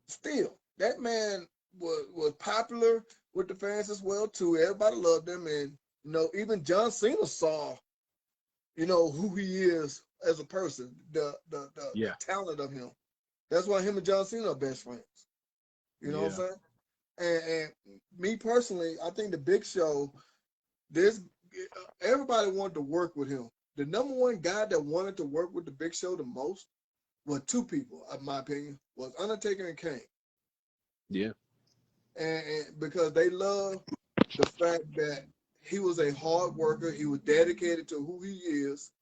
still, that man was popular with the fans as well too. Everybody loved him, and even John Cena saw, who he is as a person, the Yeah. talent of him. That's why him and John Cena are best friends. You know what I'm Yeah. saying? And me personally, I think the Big Show, everybody wanted to work with him. The number one guy that wanted to work with the Big Show the most, well, two people, in my opinion, was Undertaker and Kane. Yeah. And because they love the fact that he was a hard worker, he was dedicated to who he is.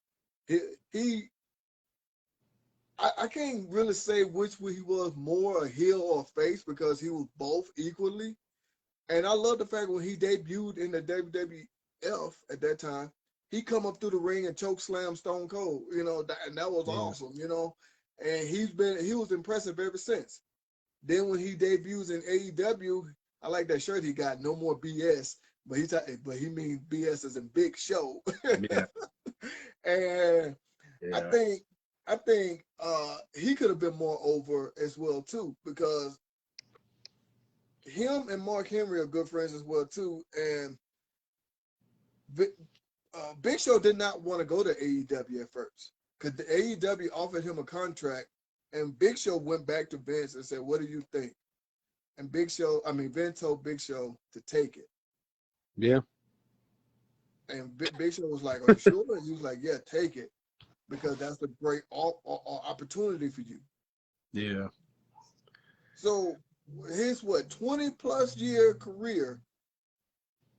I can't really say which he was more a heel or a face because he was both equally. And I love the fact when he debuted in the WWF at that time, he come up through the ring and choke slam Stone Cold, and that was awesome, And he was impressive ever since. Then when he debuts in AEW, I like that shirt he got, no more BS, but he means BS as in Big Show. Yeah. And I Yeah. think he could have been more over as well too, because him and Mark Henry are good friends as well too. And Big Show did not want to go to AEW at first because the AEW offered him a contract, and Big Show went back to Vince and said, "What do you think?" And Vince told Big Show to take it. Yeah. And Big Show was like, "Are you sure?" And he was like, "Yeah, take it, because that's a great opportunity for you." Yeah. So his 20 plus year career,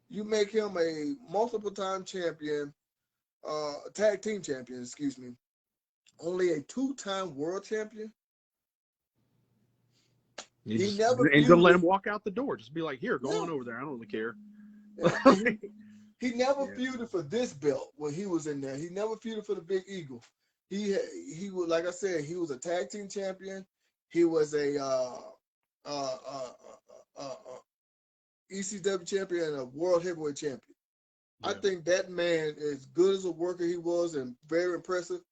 you make him a multiple time champion, tag team champion, excuse me, only a 2-time world champion. He never And gonna let him feuded. walk out the door. Just be like, here, go Yeah. on over there. I don't really care. Yeah. He never Yeah. feuded for this belt when he was in there. He never feuded for the Big Eagle. He was, like I said, he was a tag team champion. He was a ECW champion and a world heavyweight champion. Yeah. I think that man, as good as a worker he was and very impressive,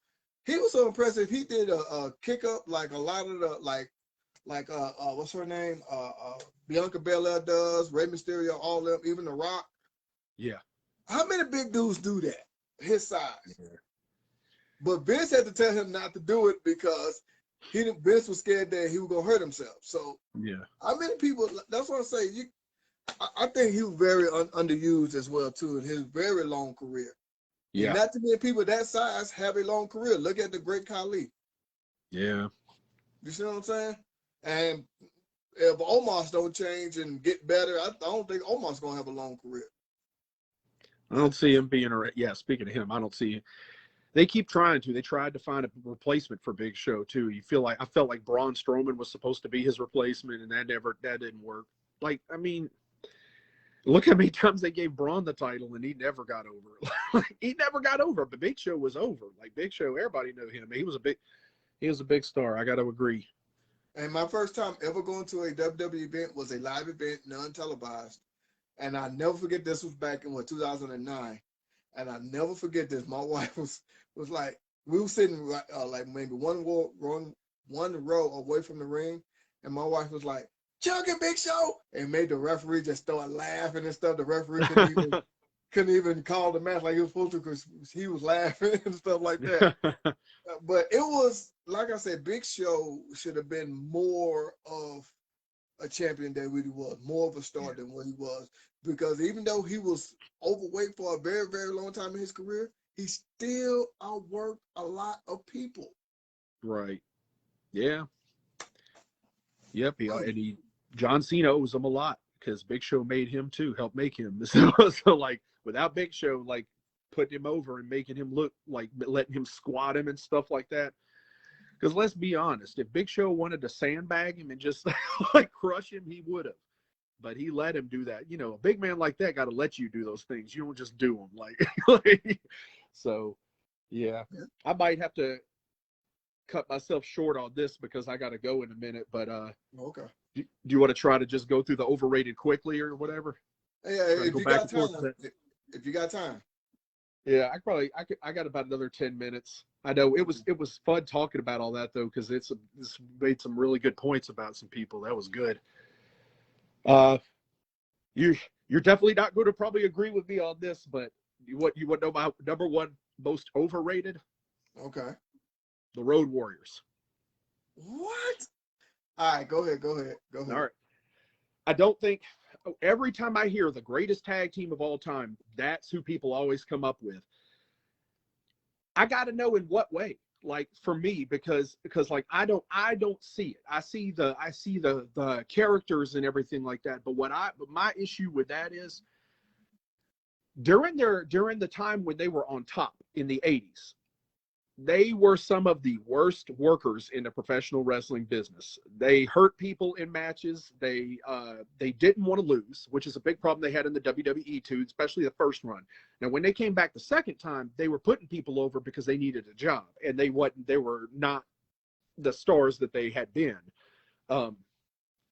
he was so impressive. He did a kick up like a lot of the what's her name? Bianca Belair does, Rey Mysterio, all of them, even The Rock. Yeah. How many big dudes do that? His size. Yeah. But Vince had to tell him not to do it because Vince was scared that he was gonna hurt himself. So Yeah. how many people? That's what I say. I think he was very underused as well too in his very long career. Yeah. And not too many people that size have a long career. Look at the great Khali. Yeah. You see what I'm saying? And if Omos don't change and get better, I don't think Omos gonna have a long career. I don't see him being speaking of him, I don't see. They keep trying to. They tried to find a replacement for Big Show too. I felt like Braun Strowman was supposed to be his replacement, and that didn't work. Like, I mean, Look how many times they gave Braun the title and he never got over. He never got over, but Big Show was over. Like Big Show, everybody knew him. He was a big star. I got to agree. And my first time ever going to a WWE event was a live event, non-televised. And I never forget, this was back in 2009. And I never forget this. My wife was like, we were sitting like maybe one row away from the ring, and my wife was like, "Chug it, Big Show," and made the referee just start laughing and stuff. The referee couldn't even call the match like he was supposed to because he was laughing and stuff like that. But it was, like I said, Big Show should have been more of a champion than what he was, more of a star than what he was. Because even though he was overweight for a very, very long time in his career, he still outworked a lot of people. Right. Yeah. Yep. Yeah. And John Cena owes him a lot because Big Show made him too, helped make him. So like without Big Show, like putting him over and making him look like letting him squat him and stuff like that. Because let's be honest, if Big Show wanted to sandbag him and just like crush him, he would have. But he let him do that. You know, a big man like that got to let you do those things. You don't just do them. Like so, yeah. I might have to cut myself short on this because I got to go in a minute. But okay. Do you want to try to just go through the overrated quickly or whatever? Yeah, if you got time. If you got time. Yeah, I got about another 10 minutes. I know it was fun talking about all that though, because it's made some really good points about some people. That was good. You're definitely not going to probably agree with me on this, but you want to know my number one most overrated? Okay. The Road Warriors. What? All right, go ahead. All right. I don't think every time I hear the greatest tag team of all time, that's who people always come up with. I got to know in what way. Like for me, because like I don't see it. I see the characters and everything like that. But my issue with that is during the time when they were on top in the 80s, they were some of the worst workers in the professional wrestling business. They hurt people in matches. They didn't want to lose, which is a big problem they had in the WWE too, especially the first run. Now, when they came back the second time, they were putting people over because they needed a job, and they were not the stars that they had been. But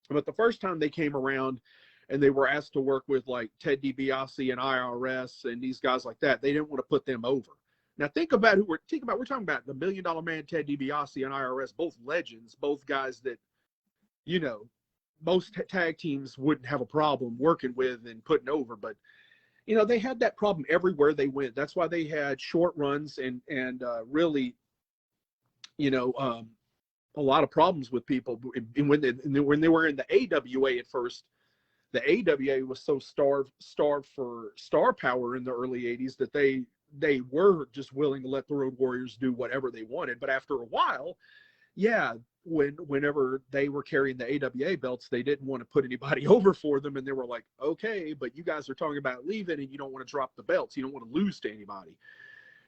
the first time they came around and they were asked to work with like Ted DiBiase and IRS and these guys like that, they didn't want to put them over. Now think about we're talking about the $1 Million Man Ted DiBiase and IRS, both legends, both guys that, you know, most tag teams wouldn't have a problem working with and putting over, but you know, they had that problem everywhere they went. That's why they had short runs and really, you know, a lot of problems with people. And when they were in the AWA at first, the AWA was so starved for star power in the early 80s that they were just willing to let the Road Warriors do whatever they wanted. But after a while, yeah, whenever they were carrying the AWA belts, they didn't want to put anybody over for them. And they were like, okay, but you guys are talking about leaving and you don't want to drop the belts. You don't want to lose to anybody.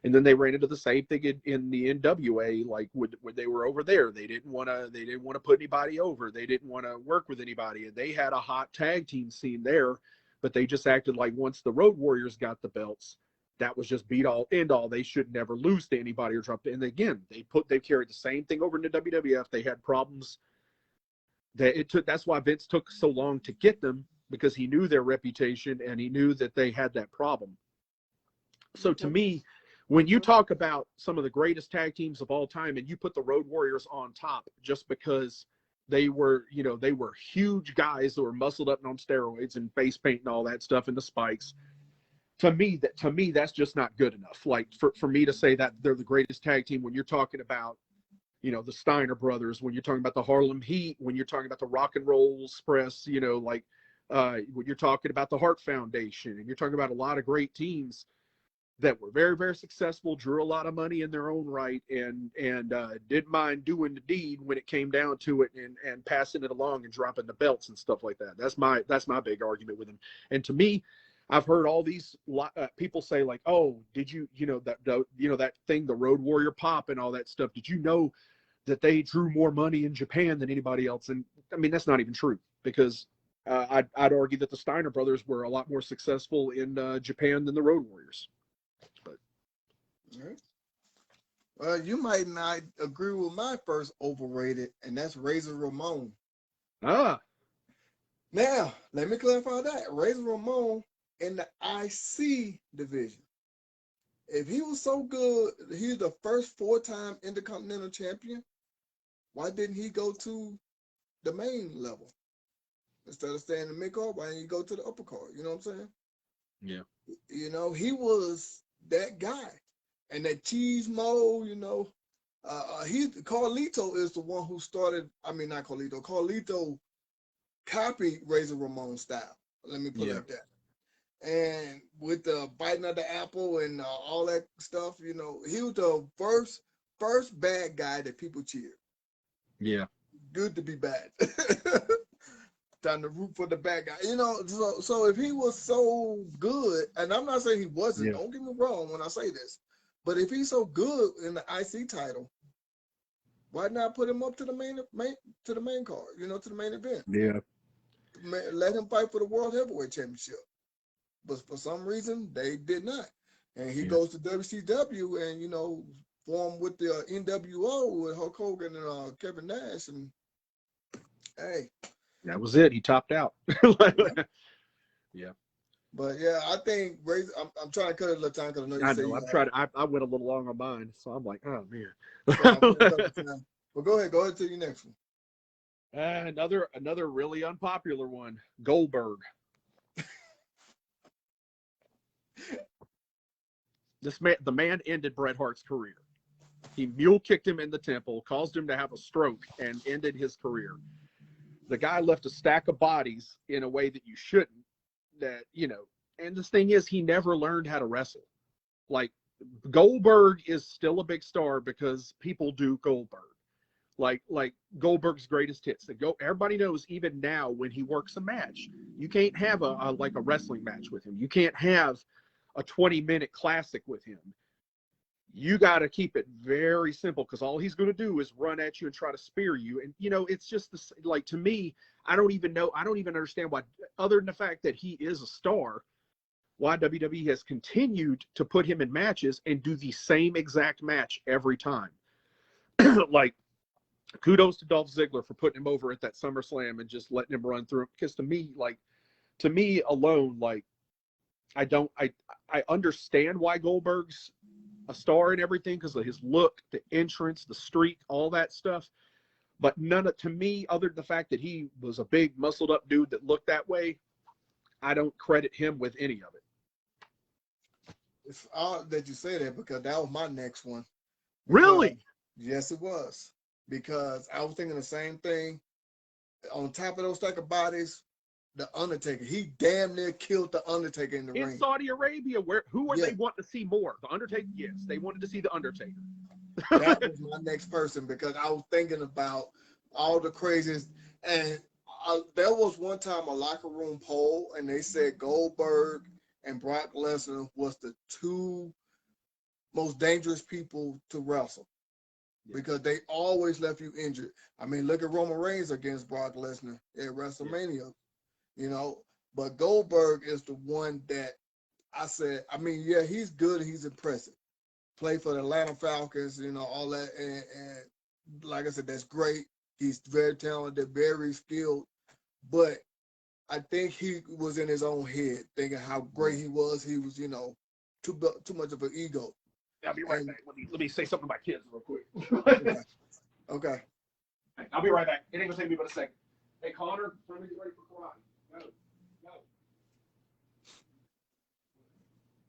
And then they ran into the same thing in the NWA, like when they were over there. They didn't want to put anybody over. They didn't want to work with anybody. And they had a hot tag team scene there, but they just acted like once the Road Warriors got the belts, that was just beat all end all. They should never lose to anybody or drop it. And again, they carried the same thing over into WWF. They had problems that's why Vince took so long to get them, because he knew their reputation and he knew that they had that problem. So to me, when you talk about some of the greatest tag teams of all time and you put the Road Warriors on top just because they were huge guys that were muscled up and on steroids and face paint and all that stuff and the spikes, to me, that's just not good enough. Like for me to say that they're the greatest tag team when you're talking about, you know, the Steiner brothers, when you're talking about the Harlem Heat, when you're talking about the Rock and Roll Express, you know, like when you're talking about the Hart Foundation, and you're talking about a lot of great teams that were very, very successful, drew a lot of money in their own right, and didn't mind doing the deed when it came down to it, and passing it along and dropping the belts and stuff like that. That's my big argument with them. And to me, I've heard all these people say like, oh, did you know that thing, the Road Warrior pop and all that stuff? Did you know that they drew more money in Japan than anybody else? And I mean, that's not even true, because I'd argue that the Steiner brothers were a lot more successful in Japan than the Road Warriors. But well, you might not agree with my first overrated, and that's Razor Ramon. Ah, Now, let me clarify that. Razor Ramon in the IC division. If he was so good, he's the first 4-time Intercontinental Champion. Why didn't he go to the main level? Instead of staying in the mid card, why didn't he go to the upper card? You know what I'm saying? yeah. You know, he was that guy. And that cheese mo, you know, Carlito is the one who started, I mean, not Carlito, Carlito copied Razor Ramon's style. Let me put it like that. And with the biting of the apple and all that stuff, you know, he was the first bad guy that people cheered. Yeah. Good to be bad. Time to root for the bad guy. You know, so if he was so good, and I'm not saying he wasn't, don't get me wrong when I say this, but if he's so good in the IC title, why not put him up to the main card, you know, to the main event? Yeah. Let him fight for the World Heavyweight Championship. But for some reason, they did not. And he goes to WCW and, you know, formed with the NWO with Hulk Hogan and Kevin Nash. And, hey. That was it. He topped out. Yeah. But, yeah, I think Razor, I'm trying to cut it a little time because I know you say I'm trying to, I went a little long on mine, so I'm like, oh, man. Well, go ahead to your next one. Another really unpopular one, Goldberg. The man ended Bret Hart's career. He mule kicked him in the temple, caused him to have a stroke, and ended his career. The guy left a stack of bodies in a way that you shouldn't. That, you know, and the thing is, he never learned how to wrestle. Like, Goldberg is still a big star because people do Goldberg. Like Goldberg's greatest hits. Everybody knows even now when he works a match, you can't have a wrestling match with him. You can't have a 20-minute classic with him. You got to keep it very simple because all he's going to do is run at you and try to spear you. And, you know, it's just like, to me, I don't even understand why, other than the fact that he is a star, why WWE has continued to put him in matches and do the same exact match every time. Like, kudos to Dolph Ziggler for putting him over at that SummerSlam and just letting him run through it. Because to me alone, like, I understand why Goldberg's a star and everything because of his look, the entrance, the streak, all that stuff. But to me, other than the fact that he was a big muscled up dude that looked that way, I don't credit him with any of it. It's odd that you say that because that was my next one. Really? Yes, it was. Because I was thinking the same thing. On top of those stack of bodies, the Undertaker. He damn near killed the Undertaker in the ring. In Saudi Arabia, who are they wanting to see more? The Undertaker? Yes, they wanted to see the Undertaker. That was my next person because I was thinking about all the craziest. And there was one time a locker room poll, and they said Goldberg and Brock Lesnar was the two most dangerous people to wrestle because they always left you injured. I mean, look at Roman Reigns against Brock Lesnar at WrestleMania, you know. But Goldberg is the one that I said, I mean, yeah, he's good. He's impressive. Played for the Atlanta Falcons, you know, all that. And like I said, that's great. He's very talented, very skilled. But I think he was in his own head thinking how great he was. He was, you know, too much of an ego. I'll be right back. Let me say something to my kids real quick. Okay. I'll be right back. It ain't gonna take me but a second. Hey, Connor, trying to get ready for karate. Go.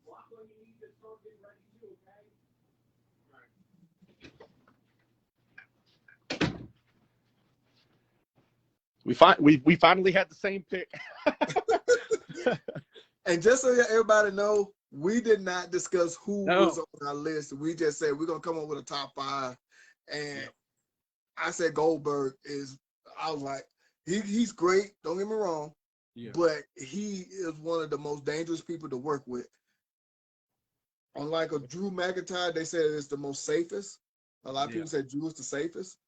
Block when you need to start getting ready too, okay? We finally had the same pick. And just so everybody know, we did not discuss who was on our list. We just said we're gonna come up with a top 5. And I said Goldberg I was like, he's great, don't get me wrong. Yeah. But he is one of the most dangerous people to work with. Unlike a Drew McIntyre, they said it's the most safest. A lot of people said Drew is the safest.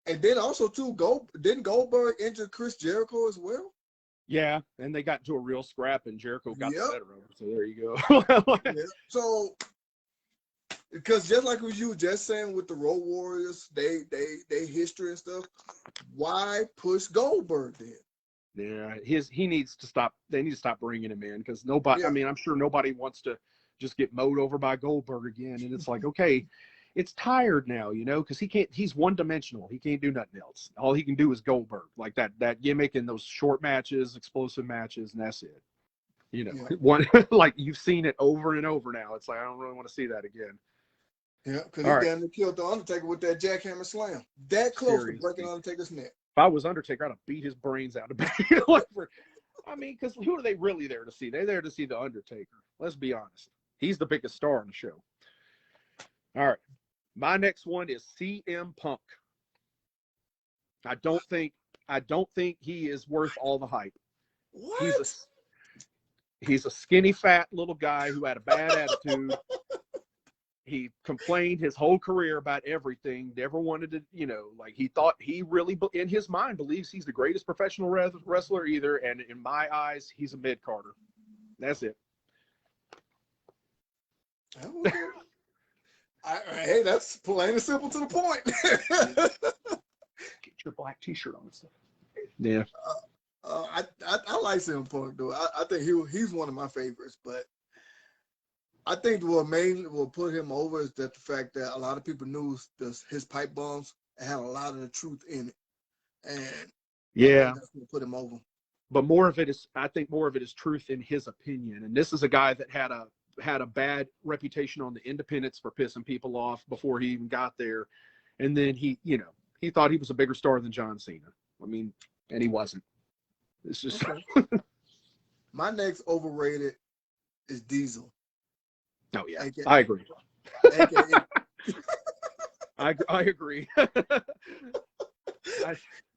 And then also too, didn't Goldberg injure Chris Jericho as well? Yeah, and they got into a real scrap, and Jericho got the Yep. better of him. So there you go. Yeah. So, because just like what you were just saying with the Road Warriors, they history and stuff. Why push Goldberg then? Yeah, he needs to stop. They need to stop bringing him in because nobody. Yeah. I mean, I'm sure nobody wants to just get mowed over by Goldberg again. And it's like, okay, it's tired now, you know, because he can't. He's one dimensional. He can't do nothing else. All he can do is Goldberg, like that gimmick in those short matches, explosive matches, and that's it. You know, Yeah. one like you've seen it over and over now. It's like I don't really want to see that again. Yeah, because All he right. damn near killed the Undertaker with that jackhammer slam. That close Seriously. to breaking Undertaker's neck. If I was Undertaker, I'd have beat his brains out of bed. I mean, because who are they really there to see? They're there to see the Undertaker. Let's be honest. He's the biggest star on the show. All right. My next one is CM Punk. I don't think he is worth all the hype. What? He's a skinny, fat little guy who had a bad attitude. He complained his whole career about everything. Never wanted to, you know, like he thought he really, in his mind, believes he's the greatest professional wrestler either. And in my eyes, he's a mid-carder. That's it. Okay. Hey, that's plain and simple to the point. Get your black T-shirt on. Yeah. I like CM Punk though. I think he's one of my favorites, but I think what mainly will put him over is that the fact that a lot of people knew his pipe bombs had a lot of the truth in it, and Yeah, that's what put him over. but I think more of it is truth in his opinion. And this is a guy that had a bad reputation on the independents for pissing people off before he even got there, and then he thought he was a bigger star than John Cena. I mean, and he wasn't. It's just okay. My next overrated is Diesel. Oh yeah, AKA, I agree. AKA, I agree.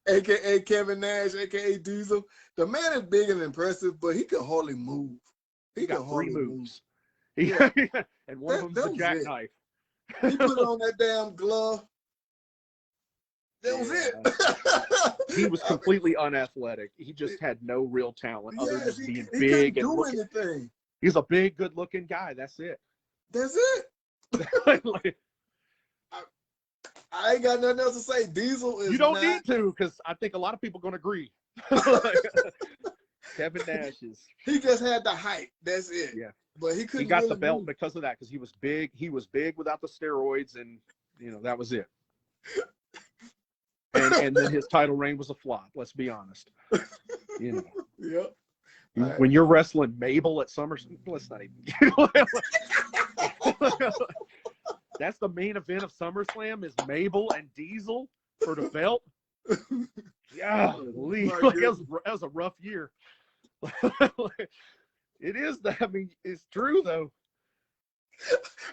AKA Kevin Nash, AKA Diesel. The man is big and impressive, but he can hardly move. He got three moves. Yeah. And one of them's the jackknife. He put on that damn glove. That was it. He was completely unathletic. He just had no real talent other than being big and looking. Anything. He's a big, good-looking guy. That's it. That's it. I ain't got nothing else to say. Diesel is. You don't need to, because I think a lot of people are going to agree. Kevin Nash is. He just had the height. That's it. Yeah. But he couldn't. He got really the belt move. because of that, because he was big. He was big without the steroids, and that was it. And then his title reign was a flop. Let's be honest. Yep. When you're wrestling Mabel at SummerSlam, let's not even. That's the main event of SummerSlam is Mabel and Diesel for the belt. Yeah, that was a rough year. It is. I mean, it's true though.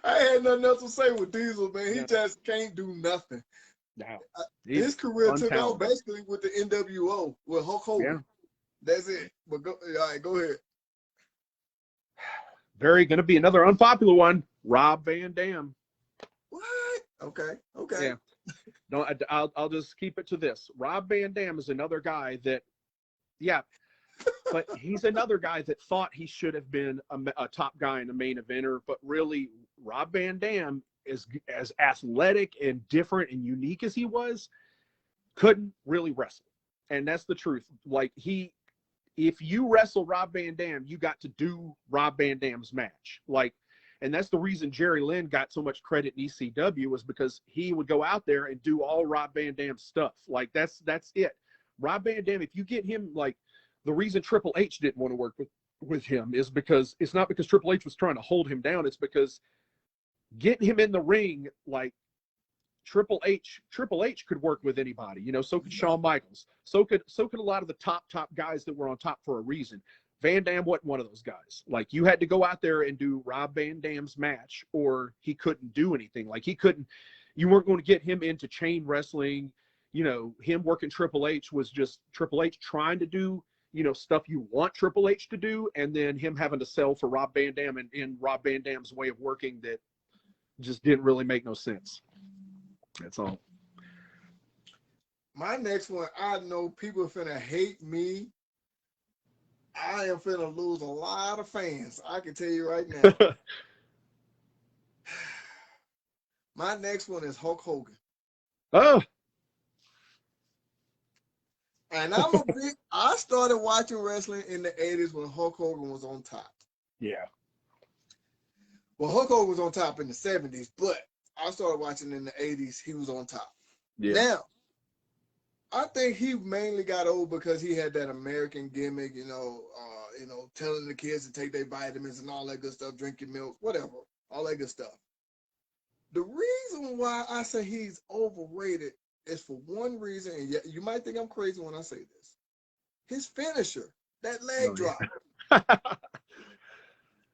I had nothing else to say with Diesel, man. He just can't do nothing. No, his career took off basically with the NWO with Hulk Hogan. Yeah. That's it. But all right, go ahead. Going to be another unpopular one. Rob Van Dam. What? Okay. Yeah. No, I'll just keep it to this. Rob Van Dam is another guy that, yeah, but he's another guy that thought he should have been a top guy in the main eventer, but really, Rob Van Dam, as athletic and different and unique as he was, couldn't really wrestle. And that's the truth. Like if you wrestle Rob Van Dam, you got to do Rob Van Dam's match. And that's the reason Jerry Lynn got so much credit in ECW, was because he would go out there and do all Rob Van Dam's stuff. Like that's it. Rob Van Dam, if you get him, like the reason Triple H didn't want to work with him is because it's not because Triple H was trying to hold him down. It's because getting him in the ring, like Triple H could work with anybody, so could Shawn Michaels. So could a lot of the top guys that were on top for a reason. Van Dam wasn't one of those guys. Like, you had to go out there and do Rob Van Dam's match, or he couldn't do anything. Like, you weren't going to get him into chain wrestling. Him working Triple H was just Triple H trying to do, stuff you want Triple H to do, and then him having to sell for Rob Van Dam and Rob Van Dam's way of working that just didn't really make no sense. That's all. My next one, I know people finna hate me. I am finna lose a lot of fans. I can tell you right now. My next one is Hulk Hogan. Oh, And I started watching wrestling in the 80s when Hulk Hogan was on top. yeah. Well, Hulk Hogan was on top in the 70s, but I started watching in the 80s. He was on top. Yeah. Now, I think he mainly got old because he had that American gimmick, telling the kids to take their vitamins and all that good stuff, drink your milk, whatever, all that good stuff. The reason why I say he's overrated is for one reason, and you might think I'm crazy when I say this. His finisher, that leg drop.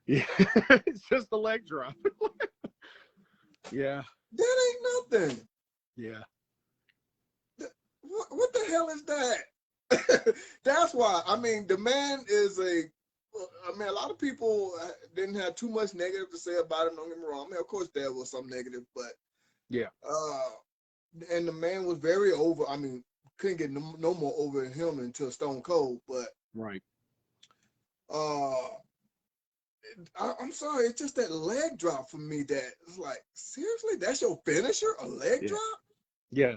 Yeah. It's just a leg drop. Yeah. That ain't nothing. Yeah. What the hell is that? That's why, the man is a lot of people didn't have too much negative to say about him, don't get me wrong. Of course there was some negative, but yeah. And the man was very over. Couldn't get no more over than him until Stone Cold, but Right. I'm sorry, it's just that leg drop for me that it's like, seriously, that's your finisher? A leg drop? Yeah.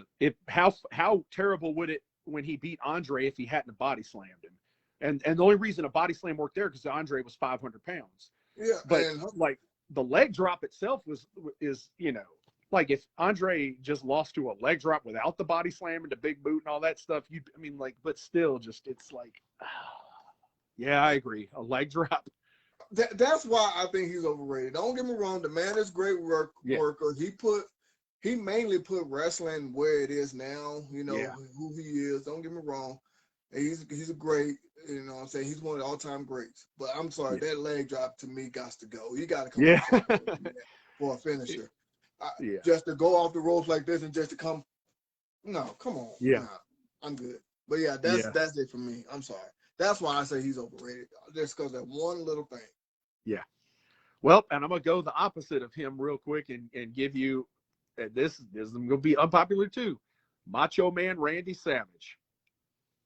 How terrible would it when he beat Andre if he hadn't body slammed him? And the only reason a body slam worked there because Andre was 500 pounds. Yeah. But like the leg drop itself is like if Andre just lost to a leg drop without the body slam and the big boot and all that stuff, but still it's like, yeah, I agree. A leg drop. That's why I think he's overrated. Don't get me wrong. The man is a great worker. He mainly put wrestling where it is now, who he is. Don't get me wrong. He's a great, what I'm saying, he's one of the all-time greats. But I'm sorry, that leg drop to me got to go. You got to come for a finisher. Just to go off the ropes like this and just to come. No, come on. Yeah. Nah, I'm good. But that's it for me. I'm sorry. That's why I say he's overrated. Just because that one little thing. Yeah. Well, and I'm going to go the opposite of him real quick and give you, this is going to be unpopular too, Macho Man Randy Savage.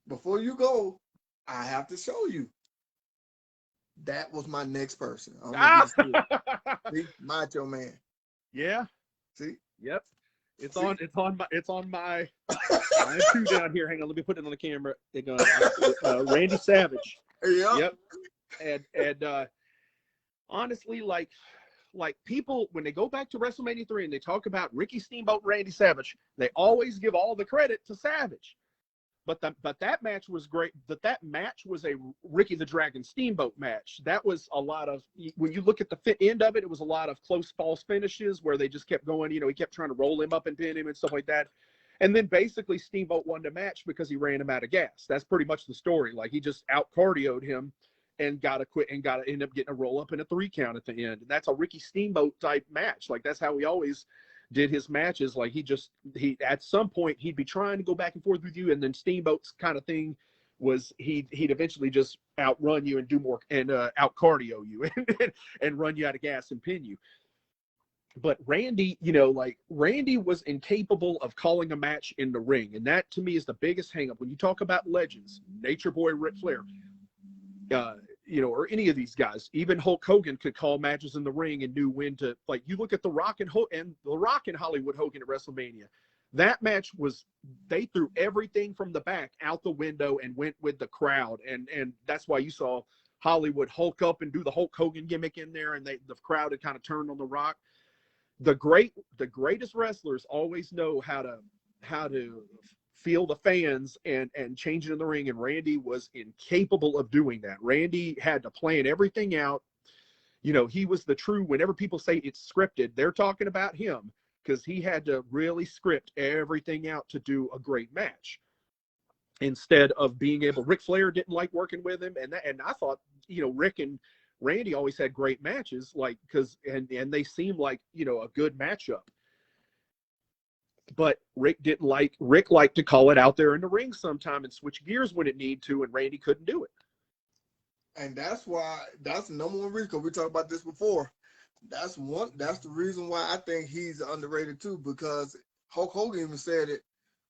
Before you go, I have to show you. That was my next person. See? Macho Man. Yeah. See? Yep. It's on my I have two down here. Hang on, let me put it on the camera. Randy Savage. Yep. And honestly, like people when they go back to WrestleMania 3 and they talk about Ricky Steamboat, Randy Savage, they always give all the credit to Savage. But that match was great. That match was a Ricky the Dragon Steamboat match. That was a lot of, when you look at the end of it, it was a lot of close false finishes where they just kept going. He kept trying to roll him up and pin him and stuff like that. And then basically Steamboat won the match because he ran him out of gas. That's pretty much the story. Like he just out cardioed him and got to quit and got to end up getting a roll up and a 3 count at the end. And that's a Ricky Steamboat type match. Like that's how he always did his matches. Like he at some point he'd be trying to go back and forth with you, and then Steamboat's kind of thing was he'd eventually just outrun you and do more and out cardio you and run you out of gas and pin you. But Randy, Randy was incapable of calling a match in the ring, and that to me is the biggest hang up when you talk about legends, Nature Boy Ric Flair, or any of these guys. Even Hulk Hogan could call matches in the ring and knew when to. Like you look at The Rock and Hollywood Hogan at WrestleMania. That match was, they threw everything from the back out the window and went with the crowd, and that's why you saw Hollywood Hulk up and do the Hulk Hogan gimmick in there, and the crowd had kind of turned on The Rock. The greatest wrestlers always know how to feel the fans and change it in the ring, and Randy was incapable of doing that. Randy had to plan everything out. He was the true, whenever people say it's scripted, they're talking about him, because he had to really script everything out to do a great match instead of being able. Ric Flair didn't like working with him, and I thought Rick and Randy always had great matches, and they seemed like a good matchup. But Rick liked to call it out there in the ring sometime and switch gears when it needed to, and Randy couldn't do it. And that's the number one reason, because we talked about this before. That's the reason why I think he's underrated too, because Hulk Hogan even said it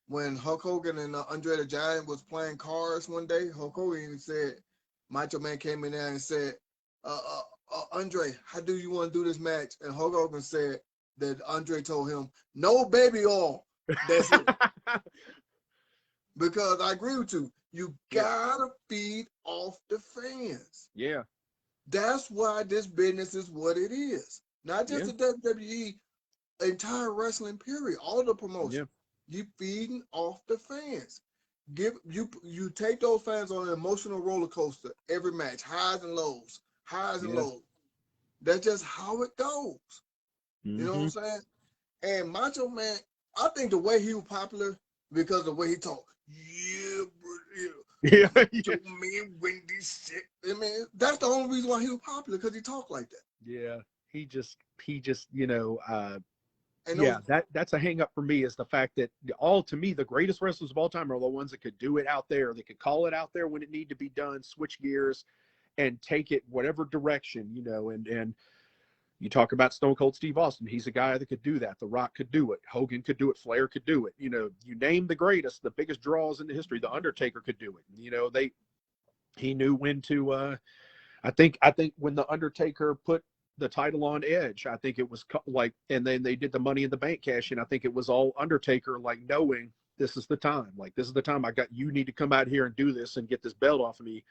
when Hulk Hogan and Andre the Giant was playing cards one day, Hulk Hogan even said, Macho Man came in there and said, Andre, how do you want to do this match? And Hulk Hogan said that Andre told him, no baby oil. That's it. Because I agree with you. You gotta feed off the fans. Yeah. That's why this business is what it is. Not just the WWE, entire wrestling period, all the promotion. You feeding off the fans. You take those fans on an emotional roller coaster every match, highs and lows, highs and lows. That's just how it goes. You know what I'm saying? And Macho Man, I think the way he was popular because of the way he talked. Macho Man, Wendy shit. I mean, that's the only reason why he was popular, because he talked like that. Yeah, he just, you know, that's a hang up for me, is the fact that to me, the greatest wrestlers of all time are the ones that could do it out there. They could call it out there when it needed to be done, switch gears and take it whatever direction, you know, and you talk about Stone Cold Steve Austin. He's a guy that could do that. The Rock could do it. Hogan could do it. Flair could do it. You know, you name the greatest, the biggest draws in the history. The Undertaker could do it. You know, he knew when to, I think when the Undertaker put the title on Edge, I think it was like, and then they did the Money in the Bank cash in. I think it was all Undertaker, like, knowing this is the time. Like, this is the time you need to come out here and do this and get this belt off of me.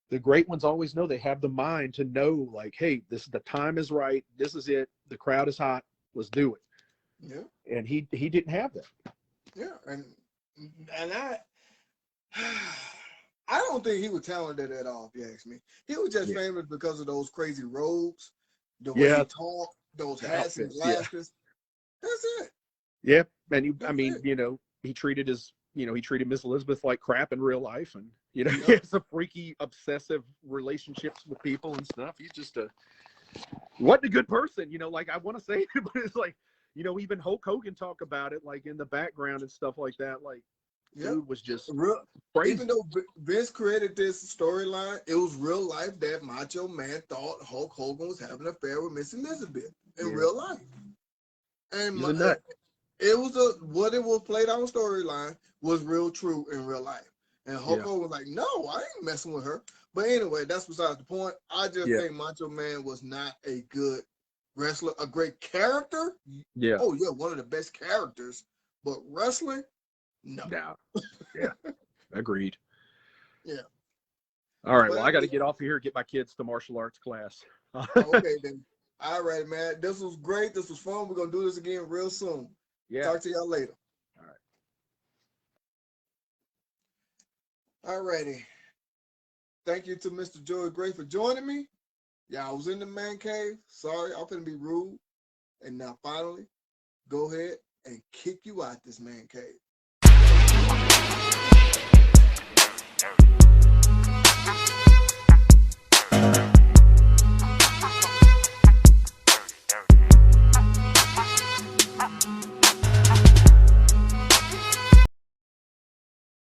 The great ones always know, they have the mind to know, like, hey, the time is right. This is it. The crowd is hot. Let's do it. Yeah. And he didn't have that. Yeah. And I don't think he was talented at all, if you ask me. He was just famous because of those crazy robes, the way he talked, those hats and glasses. That's it. Yeah. And you know, he treated Miss Elizabeth like crap in real life, and you know, he has a freaky, obsessive relationships with people and stuff. He's just wasn't a good person, you know. Like, I want to say it, but it's like, you know, even Hulk Hogan talk about it, like, in the background and stuff like that. Like, dude was just real crazy. Even though Vince created this storyline, it was real life that Macho Man thought Hulk Hogan was having an affair with Miss Elizabeth in real life, and he's a nut. It was what it was played on storyline was real true in real life. And Hulk Hogan was like, no, I ain't messing with her. But anyway, that's besides the point. I just think Macho Man was not a good wrestler, a great character. Yeah. Oh, yeah, one of the best characters. But wrestling, no. Yeah. Agreed. Yeah. All right. Well, I got to get off of here, get my kids to martial arts class. Okay, then. All right, man. This was great. This was fun. We're going to do this again real soon. Yeah. Talk to y'all later. All righty. Thank you to Mr. Joey Gray for joining me. Yeah, I was in the man cave. Sorry, I'm finna be rude. And now finally, go ahead and kick you out this man cave.